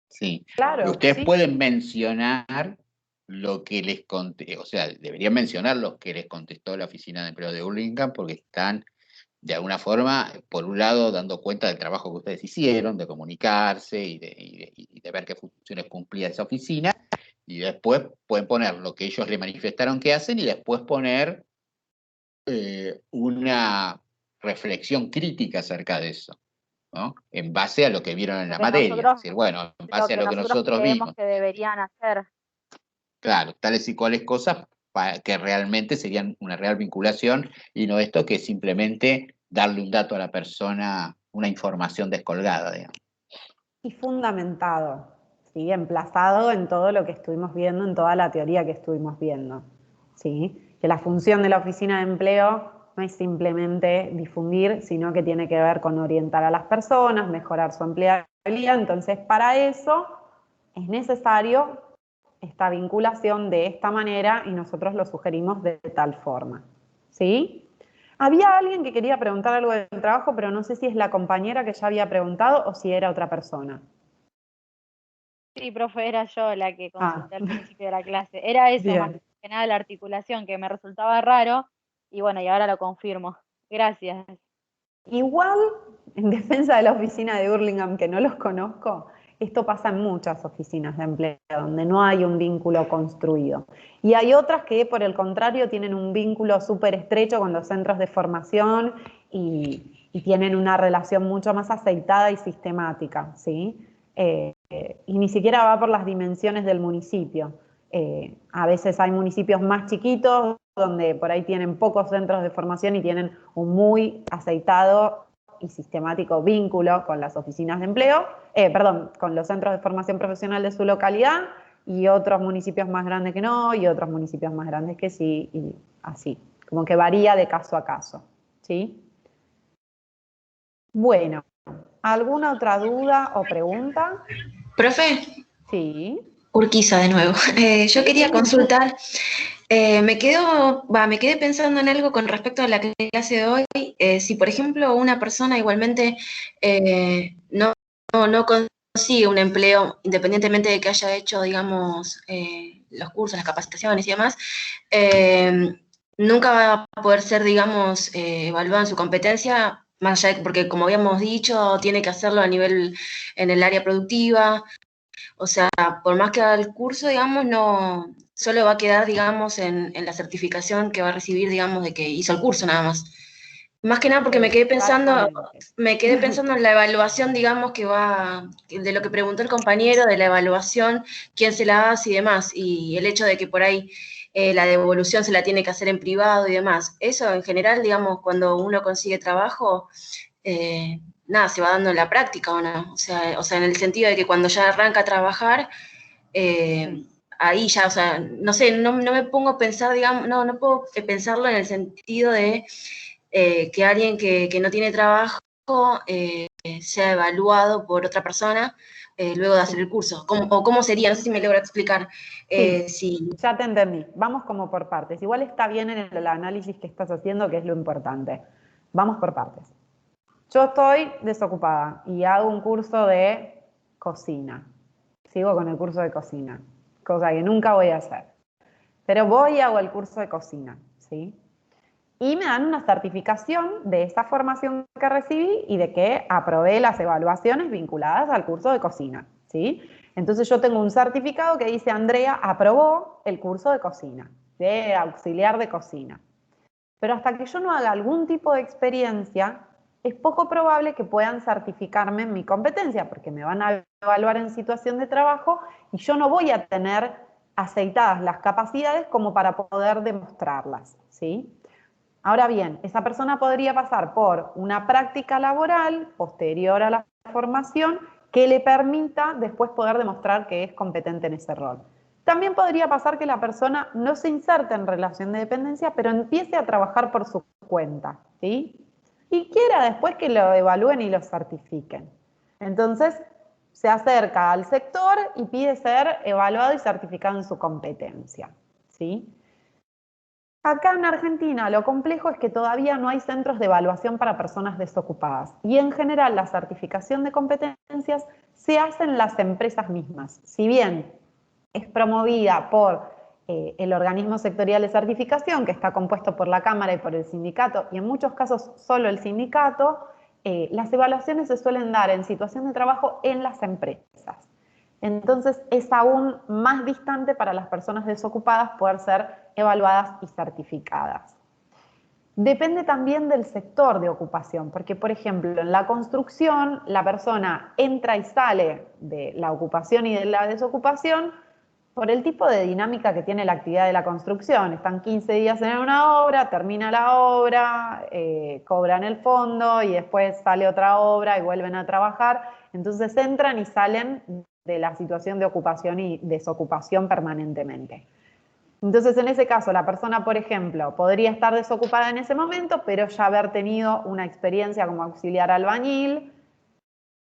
Sí, Claro, ustedes sí. pueden mencionar lo que les contestó, o sea, deberían mencionar lo que les contestó la Oficina de Empleo de Hurlingham porque están, de alguna forma, por un lado, dando cuenta del trabajo que ustedes hicieron, de comunicarse y de ver qué funciones cumplía esa oficina, y después pueden poner lo que ellos le manifestaron que hacen y después poner una reflexión crítica acerca de eso, ¿no? En base a lo que vieron en lo la que materia. Es nosotros, decir, bueno, en lo base a que lo que nosotros nosotros creemos vimos, que deberían hacer. claro, tales y cuales cosas que realmente serían una real vinculación y no esto que es simplemente darle un dato a la persona, una información descolgada, digamos. Y fundamentado, ¿sí? Emplazado en todo lo que estuvimos viendo, en toda la teoría que estuvimos viendo, ¿sí? Que la función de la oficina de empleo no es simplemente difundir, sino que tiene que ver con orientar a las personas, mejorar su empleabilidad. Entonces, para eso es necesario esta vinculación de esta manera y nosotros lo sugerimos de tal forma, ¿sí? Había alguien que quería preguntar algo del trabajo, pero no sé si es la compañera que ya había preguntado o si era otra persona. Sí, profe, era yo la que Ah, consulté al principio de la clase. Era eso, más bien. que nada la articulación, que me resultaba raro, y bueno, y ahora lo confirmo. Gracias. Igual, en defensa de la oficina de Hurlingham, que no los conozco, esto pasa en muchas oficinas de empleo, donde no hay un vínculo construido. Y hay otras que, por el contrario, tienen un vínculo súper estrecho con los centros de formación y y tienen una relación mucho más aceitada y sistemática, ¿sí? Y ni siquiera va por las dimensiones del municipio. A veces hay municipios más chiquitos donde por ahí tienen pocos centros de formación y tienen un muy aceitado y sistemático vínculo con las oficinas de empleo, con los centros de formación profesional de su localidad, y otros municipios más grandes que no, y otros municipios más grandes que sí, y así, como que varía de caso a caso, ¿sí? Bueno, ¿alguna otra duda o pregunta? Profe, Sí. Urquiza de nuevo. Yo quería consultar, me quedé pensando en algo con respecto a la clase de hoy. Si, por ejemplo, una persona igualmente no consigue un empleo, independientemente de que haya hecho, digamos, los cursos, las capacitaciones y demás, nunca va a poder ser, digamos, evaluado en su competencia, más allá de, porque como habíamos dicho, tiene que hacerlo a nivel en el área productiva. O sea, por más que haga el curso, digamos, no solo va a quedar, digamos, en la certificación que va a recibir, digamos, de que hizo el curso nada más. Más que nada porque me quedé pensando en la evaluación, digamos, de lo que preguntó el compañero, de la evaluación, quién se la hace y demás, y el hecho de que por ahí la devolución se la tiene que hacer en privado y demás. Eso en general, digamos, cuando uno consigue trabajo, nada, se va dando en la práctica, ¿o no? O sea, en el sentido de que cuando ya arranca a trabajar, ahí ya, o sea, no sé, no me pongo a pensar, digamos, no puedo pensarlo en el sentido de que alguien que no tiene trabajo sea evaluado por otra persona luego de hacer el curso. ¿Cómo sería? No sé si me logro explicar. Sí, ya te entendí. Vamos como por partes. Igual está bien en el análisis que estás haciendo, que es lo importante. Vamos por partes. Yo estoy desocupada y hago un curso de cocina. Sigo con el curso de cocina, cosa que nunca voy a hacer. Pero voy y hago el curso de cocina, ¿sí? Y me dan una certificación de esa formación que recibí y de que aprobé las evaluaciones vinculadas al curso de cocina, ¿sí? Entonces yo tengo un certificado que dice Andrea aprobó el curso de cocina, de auxiliar de cocina. Pero hasta que yo no haga algún tipo de experiencia, es poco probable que puedan certificarme en mi competencia, porque me van a evaluar en situación de trabajo y yo no voy a tener aceitadas las capacidades como para poder demostrarlas, ¿sí? Ahora bien, esa persona podría pasar por una práctica laboral posterior a la formación que le permita después poder demostrar que es competente en ese rol. También podría pasar que la persona no se inserte en relación de dependencia, pero empiece a trabajar por su cuenta, ¿sí? Y quiera después que lo evalúen y lo certifiquen. Entonces, se acerca al sector y pide ser evaluado y certificado en su competencia, ¿sí? Acá en Argentina lo complejo es que todavía no hay centros de evaluación para personas desocupadas y en general la certificación de competencias se hace en las empresas mismas. Si bien es promovida por el organismo sectorial de certificación, que está compuesto por la Cámara y por el sindicato, y en muchos casos solo el sindicato, las evaluaciones se suelen dar en situación de trabajo en las empresas. Entonces es aún más distante para las personas desocupadas poder ser evaluadas y certificadas. Depende también del sector de ocupación, porque por ejemplo en la construcción la persona entra y sale de la ocupación y de la desocupación por el tipo de dinámica que tiene la actividad de la construcción. Están 15 días en una obra, termina la obra, cobran el fondo y después sale otra obra y vuelven a trabajar. Entonces entran y salen de la situación de ocupación y desocupación permanentemente. Entonces, en ese caso, la persona, por ejemplo, podría estar desocupada en ese momento, pero ya haber tenido una experiencia como auxiliar albañil,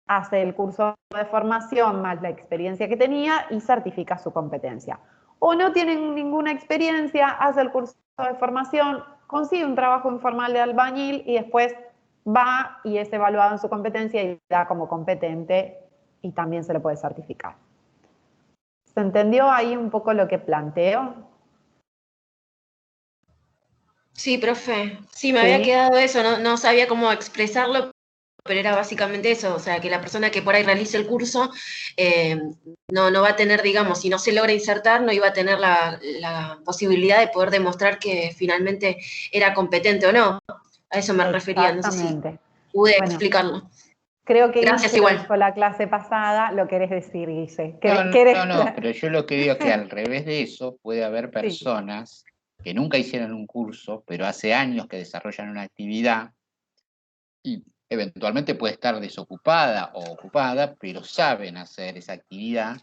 hace el curso de formación más la experiencia que tenía y certifica su competencia. O no tiene ninguna experiencia, hace el curso de formación, consigue un trabajo informal de albañil y después va y es evaluado en su competencia y da como competente y también se le puede certificar. ¿Se entendió ahí un poco lo que planteo? Sí, profe. Sí, me había quedado eso, no sabía cómo expresarlo, pero era básicamente eso, o sea, que la persona que por ahí realice el curso no va a tener, digamos, si no se logra insertar, no iba a tener la posibilidad de poder demostrar que finalmente era competente o no. A eso me refería. Exactamente. pude Bueno. explicarlo. Creo que Gracias, Guille lo igual. dijo la clase pasada, lo querés decir, Guille. No, pero yo lo que digo es que al revés de eso puede haber personas que nunca hicieron un curso, pero hace años que desarrollan una actividad y eventualmente puede estar desocupada o ocupada, pero saben hacer esa actividad.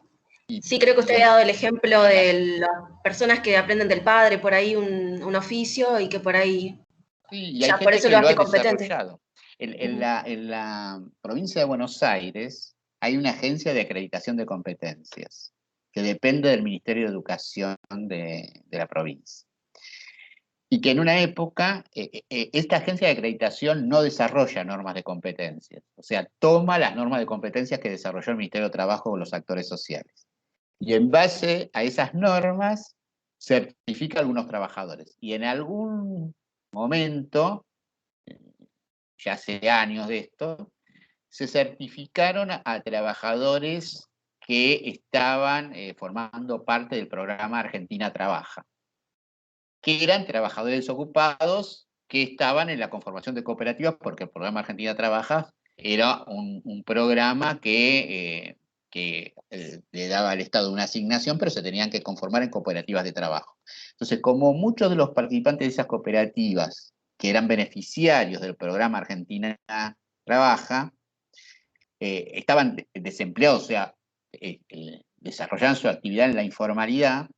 Sí, creo que usted había dado el ejemplo de las personas que aprenden del padre por ahí un oficio y que por ahí Sí, y hay ya gente por eso que lo lo hace ha competente. desarrollado. En la provincia de Buenos Aires hay una agencia de acreditación de competencias que depende del Ministerio de Educación de la provincia. Y que en una época esta agencia de acreditación no desarrolla normas de competencias, o sea, toma las normas de competencias que desarrolló el Ministerio de Trabajo o los actores sociales. Y en base a esas normas certifica a algunos trabajadores. Y en algún momento, ya hace años de esto, se certificaron a trabajadores que estaban formando parte del programa Argentina Trabaja, que eran trabajadores ocupados que estaban en la conformación de cooperativas, porque el programa Argentina Trabaja era un programa que le daba al Estado una asignación, pero se tenían que conformar en cooperativas de trabajo. Entonces, como muchos de los participantes de esas cooperativas, que eran beneficiarios del programa Argentina Trabaja, estaban desempleados, o sea, desarrollaban su actividad en la informalidad,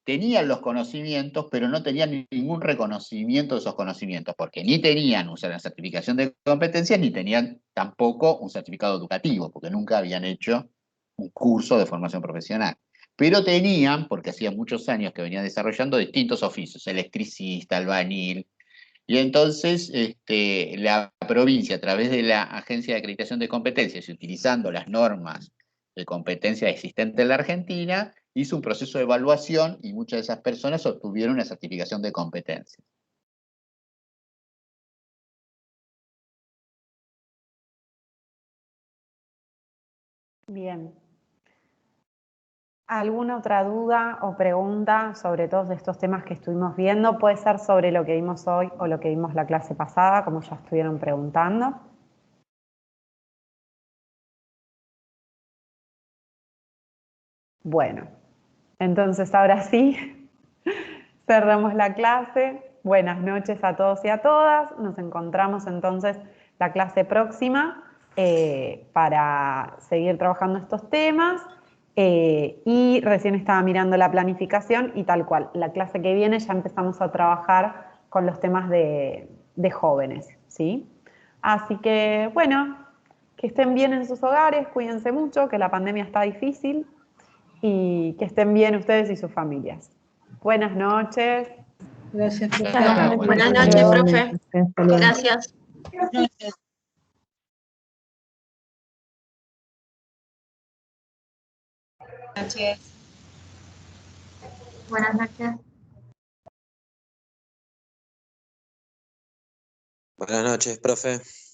tenían los conocimientos, pero no tenían ningún reconocimiento de esos conocimientos, porque ni tenían una certificación de competencias, ni tenían tampoco un certificado educativo, porque nunca habían hecho un curso de formación profesional. Pero tenían, porque hacía muchos años que venían desarrollando distintos oficios, electricista, albañil, y entonces la provincia, a través de la Agencia de Acreditación de Competencias y utilizando las normas de competencia existentes en la Argentina, hizo un proceso de evaluación y muchas de esas personas obtuvieron una certificación de competencia. Bien. ¿Alguna otra duda o pregunta sobre todos estos temas que estuvimos viendo? Puede ser sobre lo que vimos hoy o lo que vimos la clase pasada, como ya estuvieron preguntando. Bueno, entonces ahora sí, cerramos la clase. Buenas noches a todos y a todas. Nos encontramos entonces la clase próxima para seguir trabajando estos temas. Y recién estaba mirando la planificación y tal cual. La clase que viene ya empezamos a trabajar con los temas de jóvenes, ¿sí? Así que, bueno, que estén bien en sus hogares, cuídense mucho, que la pandemia está difícil y que estén bien ustedes y sus familias. Buenas noches. Gracias, profe. Buenas noches, profe. Gracias. Buenas noches. Buenas noches, profe.